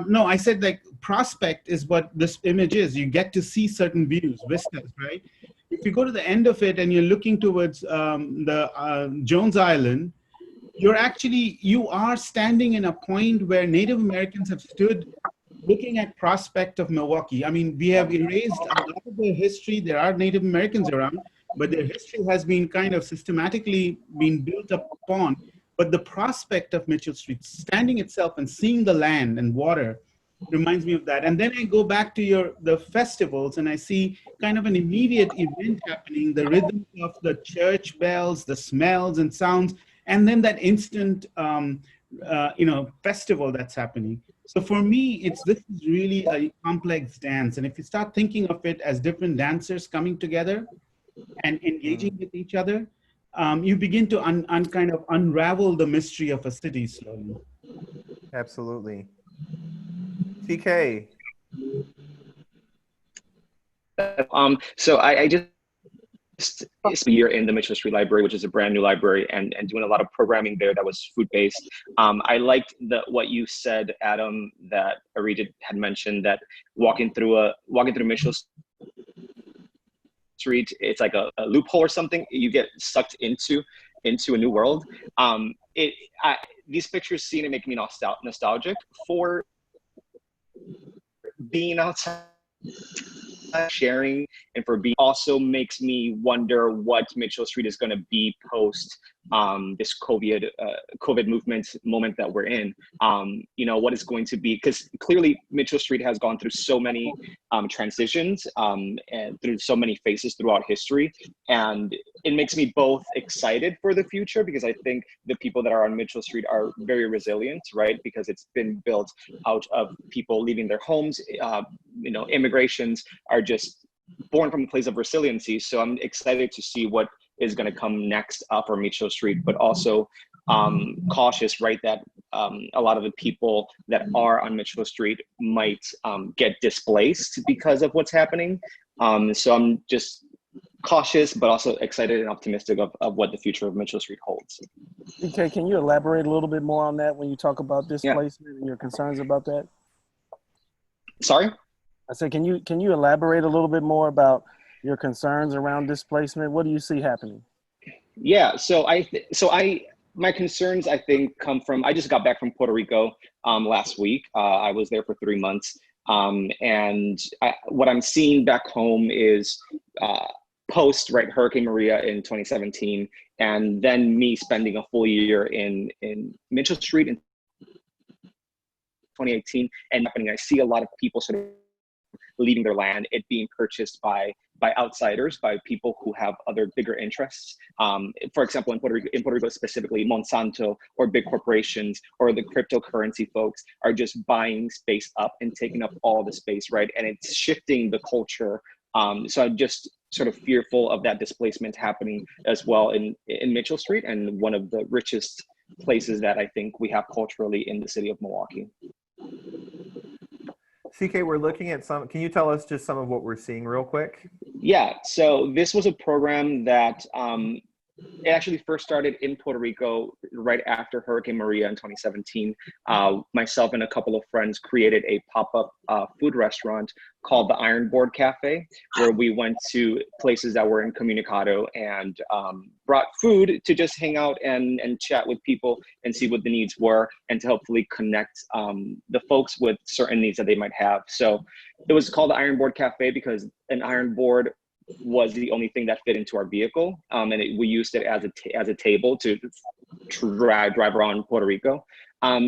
No, I said like prospect is what this image is. You get to see certain views, vistas, right? If you go to the end of it and you're looking towards the Jones Island, you are standing in a point where Native Americans have stood looking at prospect of Milwaukee. I mean, we have erased a lot of their history. There are Native Americans around, but their history has been kind of systematically been built upon. But the prospect of Mitchell Street, standing itself and seeing the land and water, reminds me of that. And then I go back to the festivals and I see kind of an immediate event happening, the rhythm of the church bells, the smells and sounds, and then that instant festival that's happening. So for me, this is really a complex dance. And if you start thinking of it as different dancers coming together and engaging with each other, you begin to kind of unravel the mystery of a city slowly. Absolutely. TK. So I just a year in the Mitchell Street Library, which is a brand new library, and doing a lot of programming there that was food-based. I liked what you said, Adam, that Arijit had mentioned, that walking through Mitchell Street, it's like a loophole or something. You get sucked into a new world. These pictures seem to make me nostalgic for being outside, sharing, and for being also makes me wonder what Mitchell Street is going to be post this COVID moment that we're in. What is going to be, because clearly Mitchell Street has gone through so many transitions and through so many phases throughout history, and it makes me both excited for the future, because I think the people that are on Mitchell Street are very resilient, right? Because it's been built out of people leaving their homes. Immigrations are just born from a place of resiliency. So I'm excited to see what is going to come next for Mitchell Street, but also cautious, right, that a lot of the people that are on Mitchell Street might get displaced because of what's happening. So I'm just cautious, but also excited and optimistic of what the future of Mitchell Street holds. Okay, can you elaborate a little bit more on that when you talk about displacement and your concerns about that? Sorry? I said, can you elaborate a little bit more about your concerns around displacement? What do you see happening? Yeah, my concerns, I think, come from, I just got back from Puerto Rico last week. I was there for 3 months. And what I'm seeing back home is post, right, Hurricane Maria in 2017, and then me spending a full year in Mitchell Street in 2018 and happening. I see a lot of people sort of leaving their land, it being purchased by outsiders, by people who have other bigger interests. For example, in Puerto Rico specifically, Monsanto or big corporations or the cryptocurrency folks are just buying space up and taking up all the space, right? And it's shifting the culture. So sort of fearful of that displacement happening as well in Mitchell Street, and one of the richest places that I think we have culturally in the city of Milwaukee. CK, we're looking at some, can you tell us just some of what we're seeing real quick? Yeah, so this was a program that it actually first started in Puerto Rico right after Hurricane Maria in 2017. Myself and a couple of friends created a pop-up food restaurant called the Iron Board Cafe, where we went to places that were incommunicado and brought food to just hang out and chat with people and see what the needs were, and to hopefully connect the folks with certain needs that they might have. So it was called the Iron Board Cafe because an iron board was the only thing that fit into our vehicle, and we used it as a table to drive around Puerto Rico.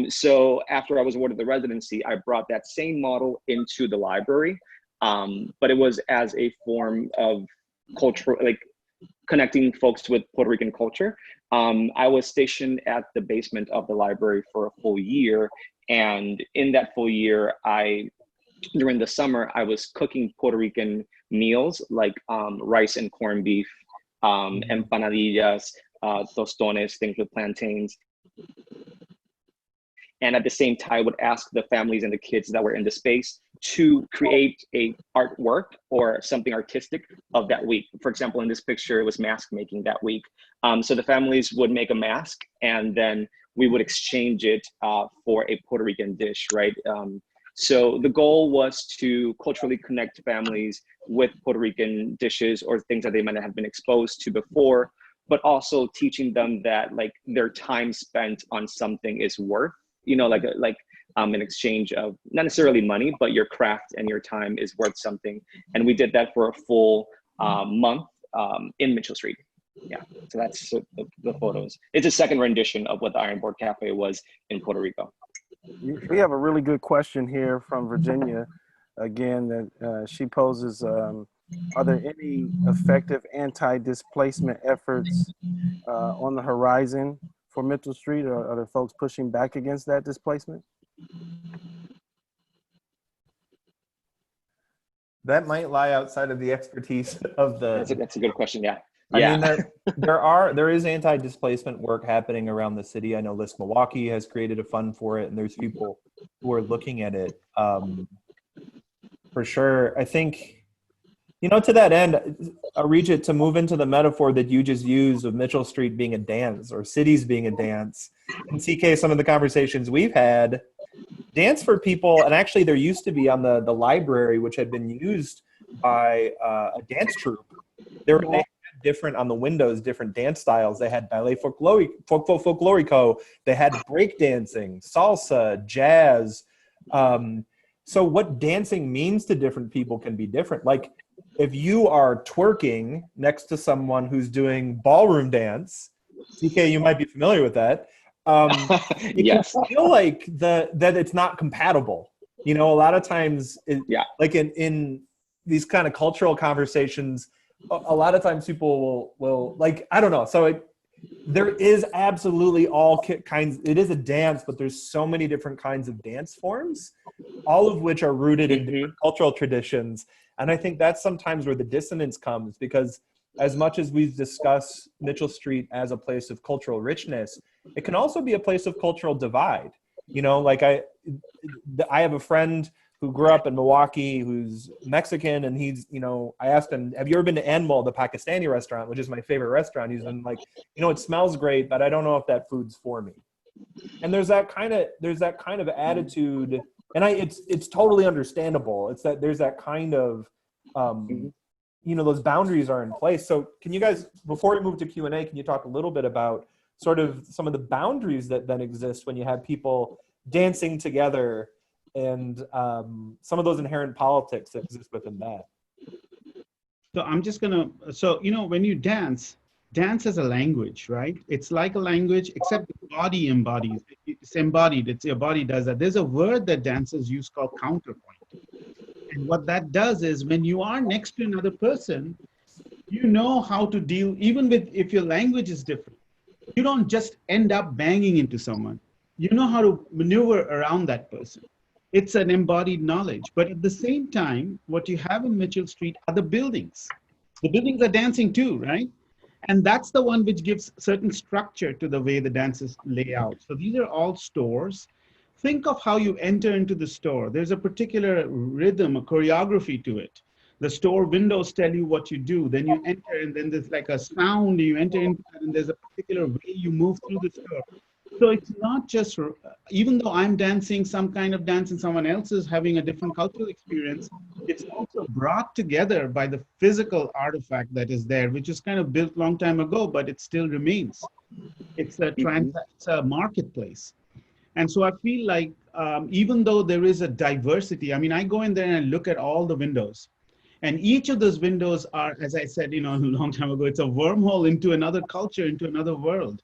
So after I was awarded the residency, I brought that same model into the library, but it was as a form of cultural, like connecting folks with Puerto Rican culture. I was stationed at the basement of the library for a full year, and in that full year, during the summer, I was cooking Puerto Rican meals like rice and corned beef, empanadillas, tostones, things with plantains. And at the same time, I would ask the families and the kids that were in the space to create a artwork or something artistic of that week. For example, in this picture, it was mask making that week. So the families would make a mask, and then we would exchange it for a Puerto Rican dish, right? So the goal was to culturally connect families with Puerto Rican dishes or things that they might not have been exposed to before, but also teaching them that like their time spent on something is worth, you know, like an exchange of not necessarily money, but your craft and your time is worth something. And we did that for a full month in Mitchell Street. Yeah, so that's the photos. It's a second rendition of what the Iron Board Cafe was in Puerto Rico. We have a really good question here from Virginia, again, that she poses. Are there any effective anti-displacement efforts on the horizon for Mitchell Street, or are there folks pushing back against that displacement? That might lie outside of the expertise of the. That's a good question. Yeah. I mean, there is anti-displacement work happening around the city. I know Milwaukee has created a fund for it, and there's people who are looking at it. For sure. I think, you know, to that end, Arijit, to move into the metaphor that you just used of Mitchell Street being a dance or cities being a dance, and CK, some of the conversations we've had, dance for people, and actually there used to be on the library, which had been used by a dance troupe. They had different on the windows, different dance styles. They had ballet folklorico, they had breakdancing, salsa, jazz. So what dancing means to different people can be different. Like if you are twerking next to someone who's doing ballroom dance, CK, you might be familiar with that. It Yes. can feel like that it's not compatible. You know, a lot of times, like in these kind of cultural conversations, a lot of times people will like, I don't know. So there is absolutely all kinds. It is a dance, but there's so many different kinds of dance forms, all of which are rooted in different cultural traditions. And I think that's sometimes where the dissonance comes, because as much as we discuss Mitchell Street as a place of cultural richness, it can also be a place of cultural divide. You know, like I have a friend who grew up in Milwaukee who's Mexican, and he's, you know, I asked him, have you ever been to Anmol, the Pakistani restaurant, which is my favorite restaurant? He's been like, you know, it smells great, but I don't know if that food's for me. And there's that kind of attitude, and it's totally understandable. It's that there's that kind of, you know, those boundaries are in place. So can you guys, before we move to Q&A, can you talk a little bit about sort of some of the boundaries that then exist when you have people dancing together, and some of those inherent politics that exist within that? So I'm just gonna, so, you know, when you dance is a language, right? It's like a language, except the body embodies. It's embodied, it's your body does that. There's a word that dancers use called counterpoint. And what that does is when you are next to another person, you know how to deal, even with, if your language is different, you don't just end up banging into someone. You know how to maneuver around that person. It's an embodied knowledge. But at the same time, what you have in Mitchell Street are the buildings. The buildings are dancing too, right? And that's the one which gives certain structure to the way the dances lay out. So these are all stores. Think of how you enter into the store. There's a particular rhythm, a choreography to it. The store windows tell you what you do. Then you enter, and then there's like a sound. You enter into that, and there's a particular way you move through the store. So it's not just, even though I'm dancing some kind of dance and someone else is having a different cultural experience, it's also brought together by the physical artifact that is there, which is kind of built long time ago, but it still remains. It's a marketplace. And so I feel like even though there is a diversity, I mean, I go in there and I look at all the windows. And each of those windows are, as I said, a long time ago, it's a wormhole into another culture, into another world.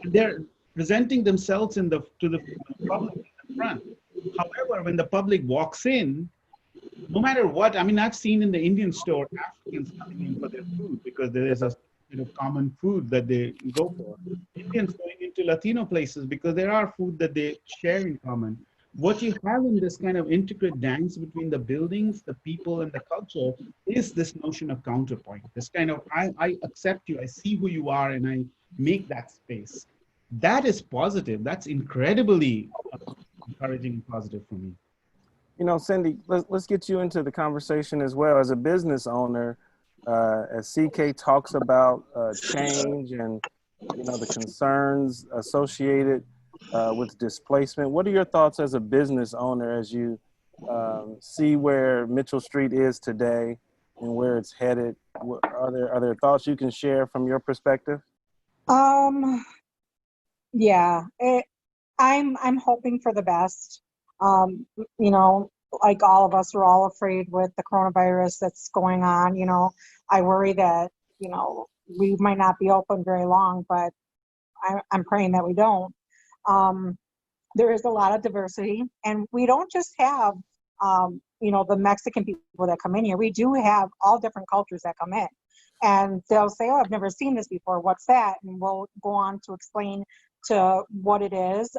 And they're presenting themselves to the public in the front. However, when the public walks in, no matter what, I mean, I've seen in the Indian store, Africans coming in for their food because there is a common food that they go for. Indians going into Latino places because there are food that they share in common. What you have in this kind of intricate dance between the buildings, the people, and the culture is this notion of counterpoint. This kind of, I accept you, I see who you are, and I make that space. That is positive. That's incredibly encouraging and positive for me. Cindy, let's get you into the conversation as well. As a business owner, as CK talks about change and the concerns associated with displacement, what are your thoughts as a business owner as you see where Mitchell Street is today and where it's headed? Are there thoughts you can share from your perspective? Yeah, I'm hoping for the best. Like all of us, we're all afraid with the coronavirus that's going on. I worry that, we might not be open very long, but I'm praying that we don't. There is a lot of diversity, and we don't just have, the Mexican people that come in here. We do have all different cultures that come in, and they'll say, "Oh, I've never seen this before. What's that?" And we'll go on to explain to what it is.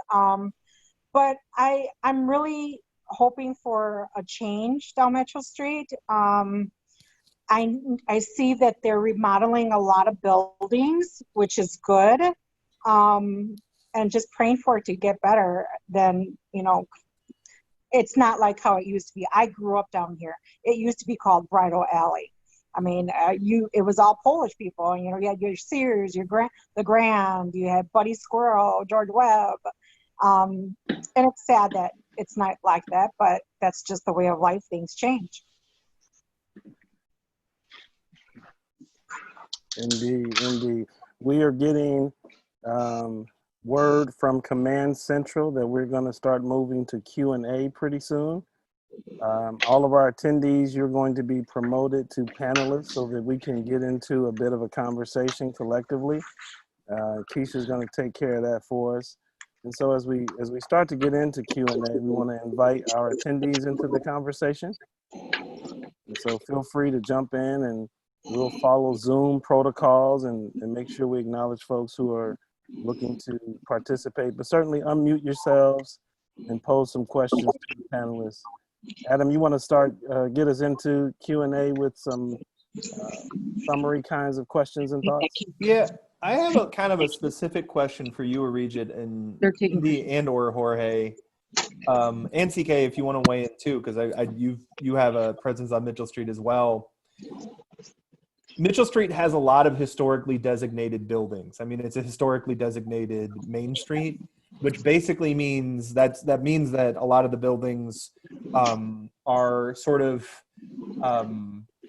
But I'm really hoping for a change down Metro Street. I see that they're remodeling a lot of buildings, which is good. And just praying for it to get better than, it's not like how it used to be. I grew up down here. It used to be called Bridal Alley. I mean, it was all Polish people. You had your Sears, the Grand, you had Buddy Squirrel, George Webb. And it's sad that it's not like that, but that's just the way of life. Things change. Indeed. We are getting word from Command Central that we're going to start moving to Q&A pretty soon. All of our attendees, you're going to be promoted to panelists so that we can get into a bit of a conversation collectively. Keisha's going to take care of that for us. And so as we start to get into Q&A, we want to invite our attendees into the conversation. And so feel free to jump in, and we'll follow Zoom protocols and make sure we acknowledge folks who are looking to participate, but certainly unmute yourselves and pose some questions to the panelists. Adam, you want to start, get us into Q&A with some summary kinds of questions and thoughts? Yeah, I have a kind of a specific question for you, Arijit, and or Jorge, and CK if you want to weigh in too, because you have a presence on Mitchell Street as well. Mitchell Street has a lot of historically designated buildings. I mean, it's a historically designated main street, which basically means that a lot of the buildings are sort of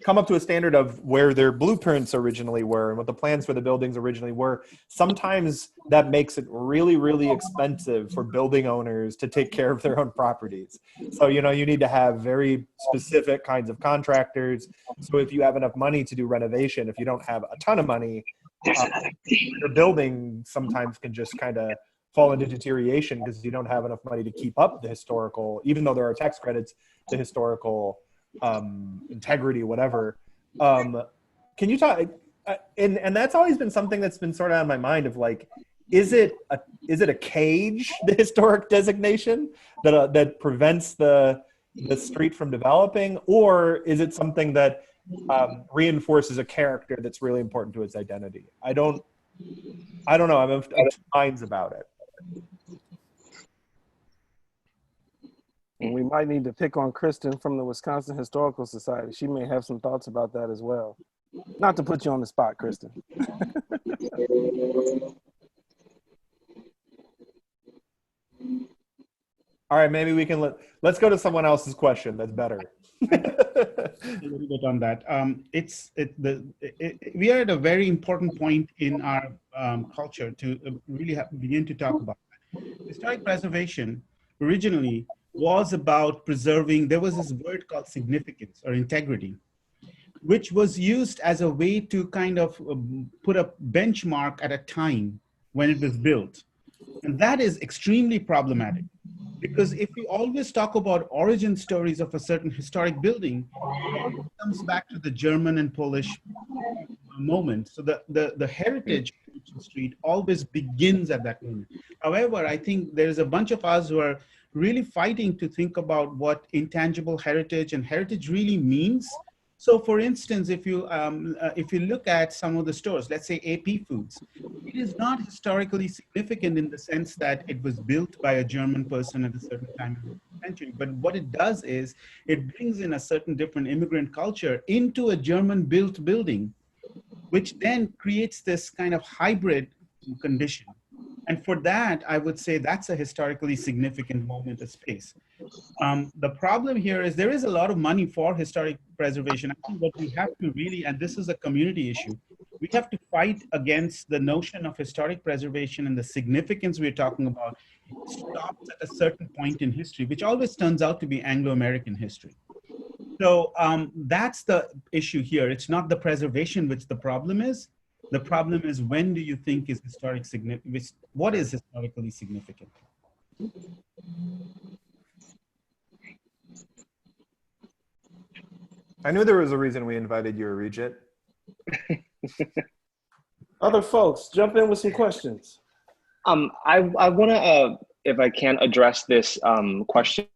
come up to a standard of where their blueprints originally were and what the plans for the buildings originally were. Sometimes that makes it really, really expensive for building owners to take care of their own properties. So, you need to have very specific kinds of contractors. So if you have enough money to do renovation, if you don't have a ton of money, your building sometimes can just kind of fall into deterioration because you don't have enough money to keep up the historical, even though there are tax credits, the historical integrity, whatever. Can you talk? And that's always been something that's been sort of on my mind of like, is it a cage, the historic designation that prevents the street from developing, or is it something that reinforces a character that's really important to its identity. I don't know. I'm of two minds about it. And we might need to pick on Kristen from the Wisconsin Historical Society. She may have some thoughts about that as well. Not to put you on the spot, Kristen. All right, maybe we can let's go to someone else's question. That's better. A little bit on that. We are at a very important point in our culture to really begin to talk about that. Historic preservation originally was about preserving. There was this word called significance or integrity, which was used as a way to kind of put a benchmark at a time when it was built. And that is extremely problematic, because if we always talk about origin stories of a certain historic building, it always comes back to the German and Polish moment. So the heritage of Mitchell Street always begins at that moment. However, I think there's a bunch of us who are really fighting to think about what intangible heritage and heritage really means. So for instance, if you look at some of the stores, let's say AP Foods, it is not historically significant in the sense that it was built by a German person at a certain time in the century. But what it does is it brings in a certain different immigrant culture into a German-built building, which then creates this kind of hybrid condition. And for that, I would say that's a historically significant moment of space. The problem here is there is a lot of money for historic preservation. I think what we have to really, and this is a community issue, we have to fight against the notion of historic preservation and the significance we're talking about stops at a certain point in history, which always turns out to be Anglo-American history. So that's the issue here. It's not the preservation which the problem is. The problem is, when do you think is historic significant? What is historically significant? I knew there was a reason we invited you, Arijit. Other folks, jump in with some questions. I want to, if I can, address this question.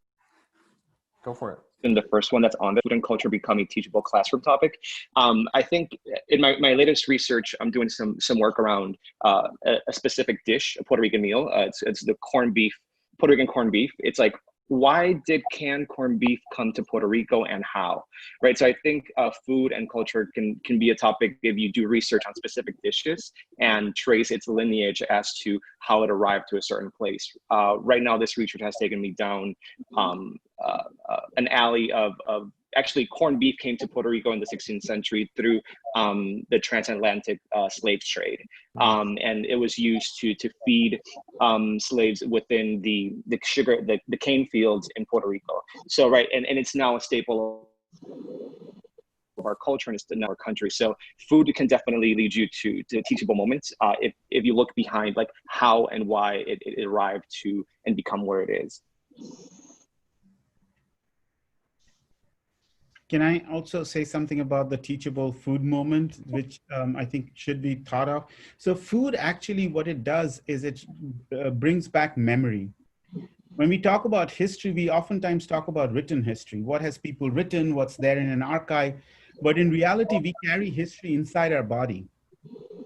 Go for it. In the first one that's on the food and culture becoming teachable classroom topic. I think in my latest research, I'm doing some work around a specific dish, a Puerto Rican meal. It's the corned beef, Puerto Rican corned beef. It's like, why did canned corned beef come to Puerto Rico and how, right? So I think food and culture can be a topic if you do research on specific dishes and trace its lineage as to how it arrived to a certain place. Right now, this research has taken me down an alley of actually corned beef came to Puerto Rico in the 16th century through the transatlantic slave trade. And it was used to feed slaves within the sugar, the cane fields in Puerto Rico. So, right, and it's now a staple of our culture and it's in our country. So food can definitely lead you to teachable moments if you look behind like how and why it arrived to and become where it is. Can I also say something about the teachable food moment, which I think should be thought of? So food actually, what it does is it brings back memory. When we talk about history, we oftentimes talk about written history. What has people written? What's there in an archive? But in reality, we carry history inside our body.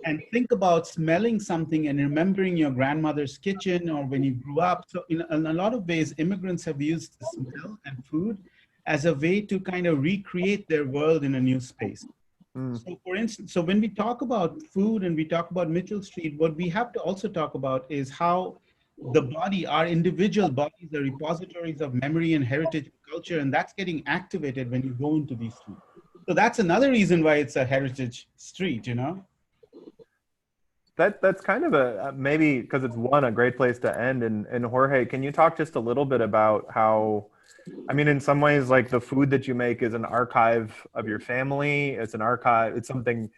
And think about smelling something and remembering your grandmother's kitchen or when you grew up. So in a lot of ways, immigrants have used the smell and food as a way to kind of recreate their world in a new space. So for instance, so when we talk about food and we talk about Mitchell Street, what we have to also talk about is how the body, our individual bodies are repositories of memory and heritage and culture, and that's getting activated when you go into these streets. So that's another reason why it's a heritage street, you know? That's kind of a, maybe because it's a great place to end. And Jorge, can you talk just a little bit about how, I mean, in some ways, like the food that you make is an archive of your family. It's an archive. It's something.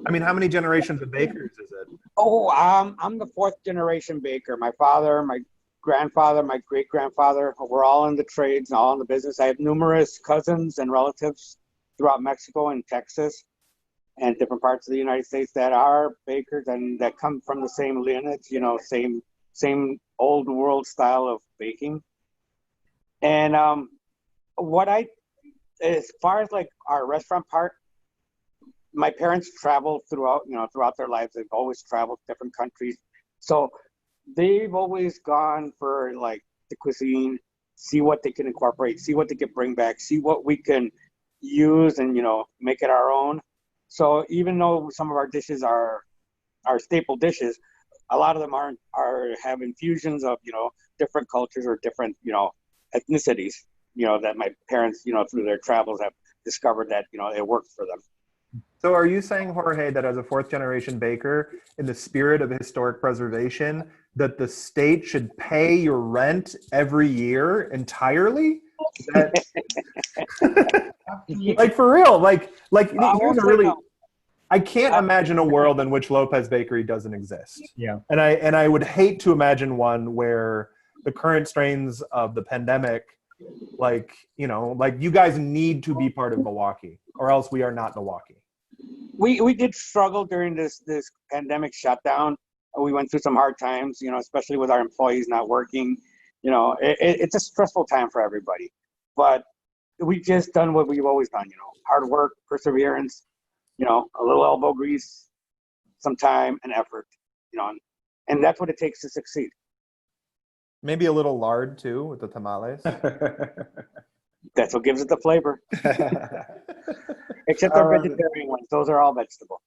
I mean, how many generations of bakers is it? Oh, I'm the fourth generation baker. My father, my grandfather, my great grandfather, we're all in the trades and all in the business. I have numerous cousins and relatives throughout Mexico and Texas and different parts of the United States that are bakers and that come from the same lineage, you know, same old world style of baking. And as far as like our restaurant part, my parents travel throughout their lives. They've always traveled to different countries. So they've always gone for like the cuisine, see what they can incorporate, see what they can bring back, see what we can use and, make it our own. So even though some of our dishes are staple dishes, a lot of them have infusions of, different cultures or different, ethnicities, that my parents, through their travels have discovered that, it worked for them. So are you saying, Jorge, that as a fourth generation baker, in the spirit of historic preservation, that the state should pay your rent every year entirely? Like for real, here's a really, I can't imagine a world in which Lopez Bakery doesn't exist. Yeah. And I would hate to imagine one where the current strains of the pandemic, you guys need to be part of Milwaukee, or else we are not Milwaukee. We did struggle during this pandemic shutdown. We went through some hard times, especially with our employees not working. It's a stressful time for everybody. But we just done what we've always done, hard work, perseverance, a little elbow grease, some time and effort, and that's what it takes to succeed. Maybe a little lard too with the tamales. That's what gives it the flavor. Except our vegetarian ones. Those are all vegetable.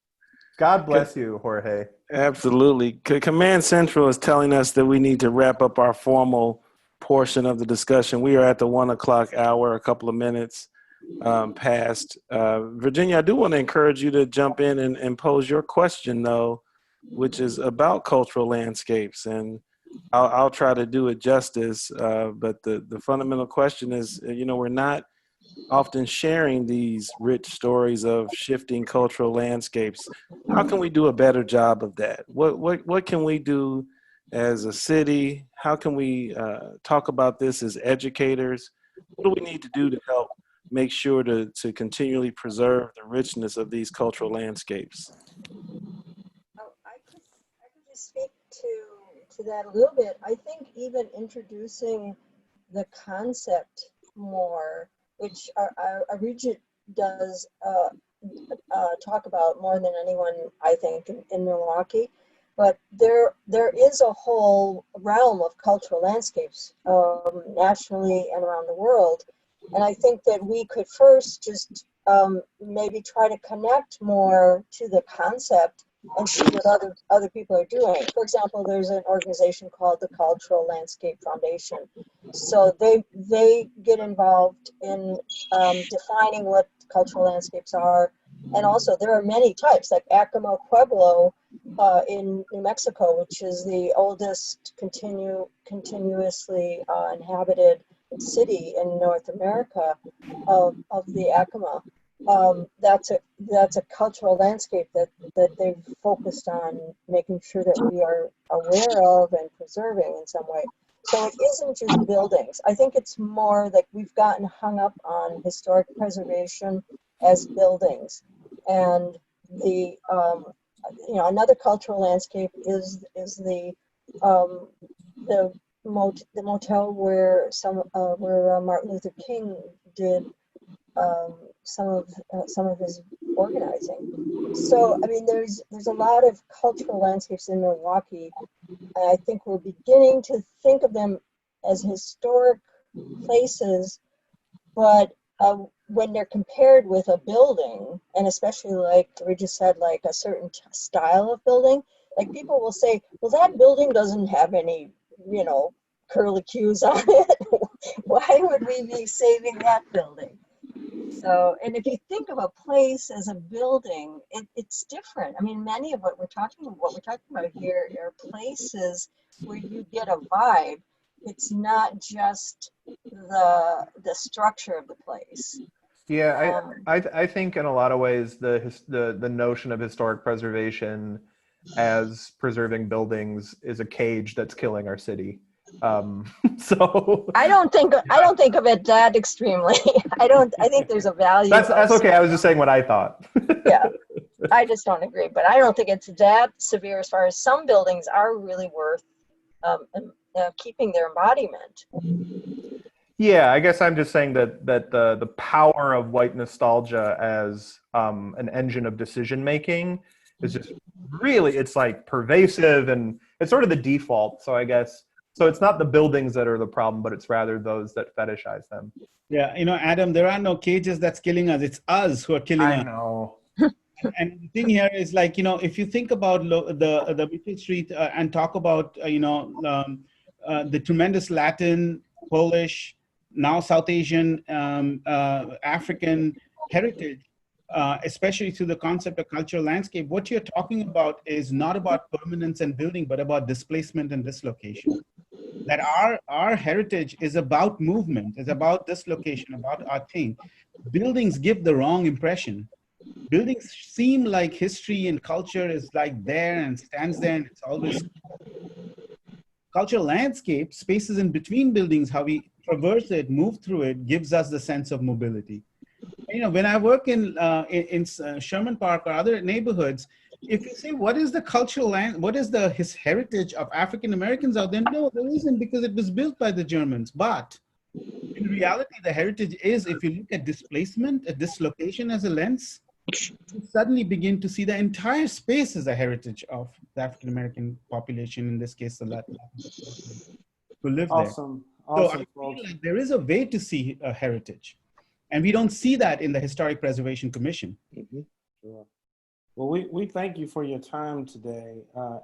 God bless you, Jorge. Absolutely. Command Central is telling us that we need to wrap up our formal portion of the discussion. We are at the 1 o'clock hour, a couple of minutes past. Virginia, I do want to encourage you to jump in and pose your question, though, which is about cultural landscapes. And I'll try to do it justice. But the fundamental question is, we're not often sharing these rich stories of shifting cultural landscapes. How can we do a better job of that? What can we do as a city? How can we talk about this as educators? What do we need to do to help make sure to continually preserve the richness of these cultural landscapes? I could just speak to that a little bit. I think even introducing the concept more, which Arijit does talk about more than anyone, I think, in Milwaukee. But there is a whole realm of cultural landscapes nationally and around the world. And I think that we could first just maybe try to connect more to the concept and see what other people are doing. For example, there's an organization called the Cultural Landscape Foundation. So they get involved in defining what cultural landscapes are. And also there are many types, like Acoma Pueblo in New Mexico, which is the oldest continuously inhabited city in North America of the Acoma. That's a cultural landscape that they've focused on making sure that we are aware of and preserving in some way. So it isn't just buildings. I think it's more like we've gotten hung up on historic preservation as buildings. And the another cultural landscape is the motel where Martin Luther King did some of his organizing. So I mean, there's a lot of cultural landscapes in Milwaukee, and I think we're beginning to think of them as historic places, but when they're compared with a building, and especially like we just said, like a certain style of building, like people will say, well, that building doesn't have any, curlicues on it. Why would we be saving that building? So, and if you think of a place as a building, it's different. I mean, many of what we're talking about here are places where you get a vibe. It's not just the structure of the place. Yeah, I think in a lot of ways the notion of historic preservation as preserving buildings is a cage that's killing our city. So I don't think of it that extremely. I think there's a value. That's okay. I was just saying what I thought. Yeah, I just don't agree, but I don't think it's that severe as far as some buildings are really worth keeping their embodiment. Yeah, I guess I'm just saying that the power of white nostalgia as an engine of decision making is just really, it's like pervasive, and it's sort of the default. So I guess so it's not the buildings that are the problem, but it's rather those that fetishize them. Yeah, Adam, there are no cages that's killing us. It's us who are killing I us. know. And the thing here is, like, if you think about the Mitchell Street and talk about the tremendous Latin, Polish, now South Asian, African heritage, especially through the concept of cultural landscape, what you're talking about is not about permanence and building, but about displacement and dislocation. That our heritage is about movement, is about dislocation, about our change. Buildings give the wrong impression. Buildings seem like history and culture is like there and stands there, and it's always cultural landscape, spaces in between buildings, how we traverse it, move through it, gives us the sense of mobility. When I work in Sherman Park or other neighborhoods, if you say, what is the cultural land, what is his heritage of African Americans out there? No, there isn't, because it was built by the Germans. But in reality, the heritage is, if you look at displacement, a dislocation as a lens, you suddenly begin to see the entire space as a heritage of the African American population, in this case, the Latin who live there. Awesome. So I feel like there is a way to see a heritage, and we don't see that in the Historic Preservation Commission. Sure. Well, we thank you for your time today,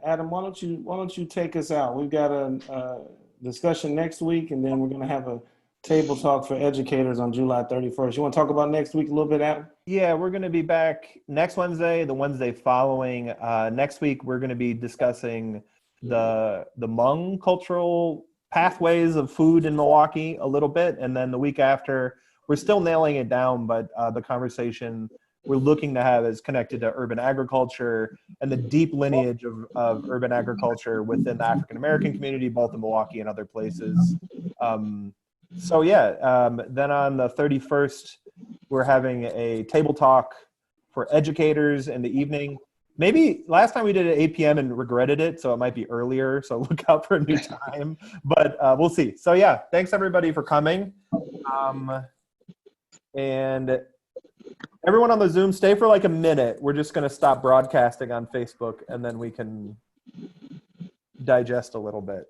Adam. Why don't you take us out? We've got a discussion next week, and then we're going to have a table talk for educators on July 31st. You want to talk about next week a little bit, Adam? Yeah, we're going to be back next Wednesday, the Wednesday following. Next week, we're going to be discussing the Hmong cultural pathways of food in Milwaukee a little bit. And then the week after, we're still nailing it down, but the conversation we're looking to have is connected to urban agriculture and the deep lineage of urban agriculture within the African-American community, both in Milwaukee and other places. Then on the 31st, we're having a table talk for educators in the evening. Maybe last time we did it at 8 p.m. and regretted it, so it might be earlier. So look out for a new time, but we'll see. So yeah, thanks everybody for coming. And everyone on the Zoom, stay for like a minute. We're just going to stop broadcasting on Facebook, and then we can digest a little bit.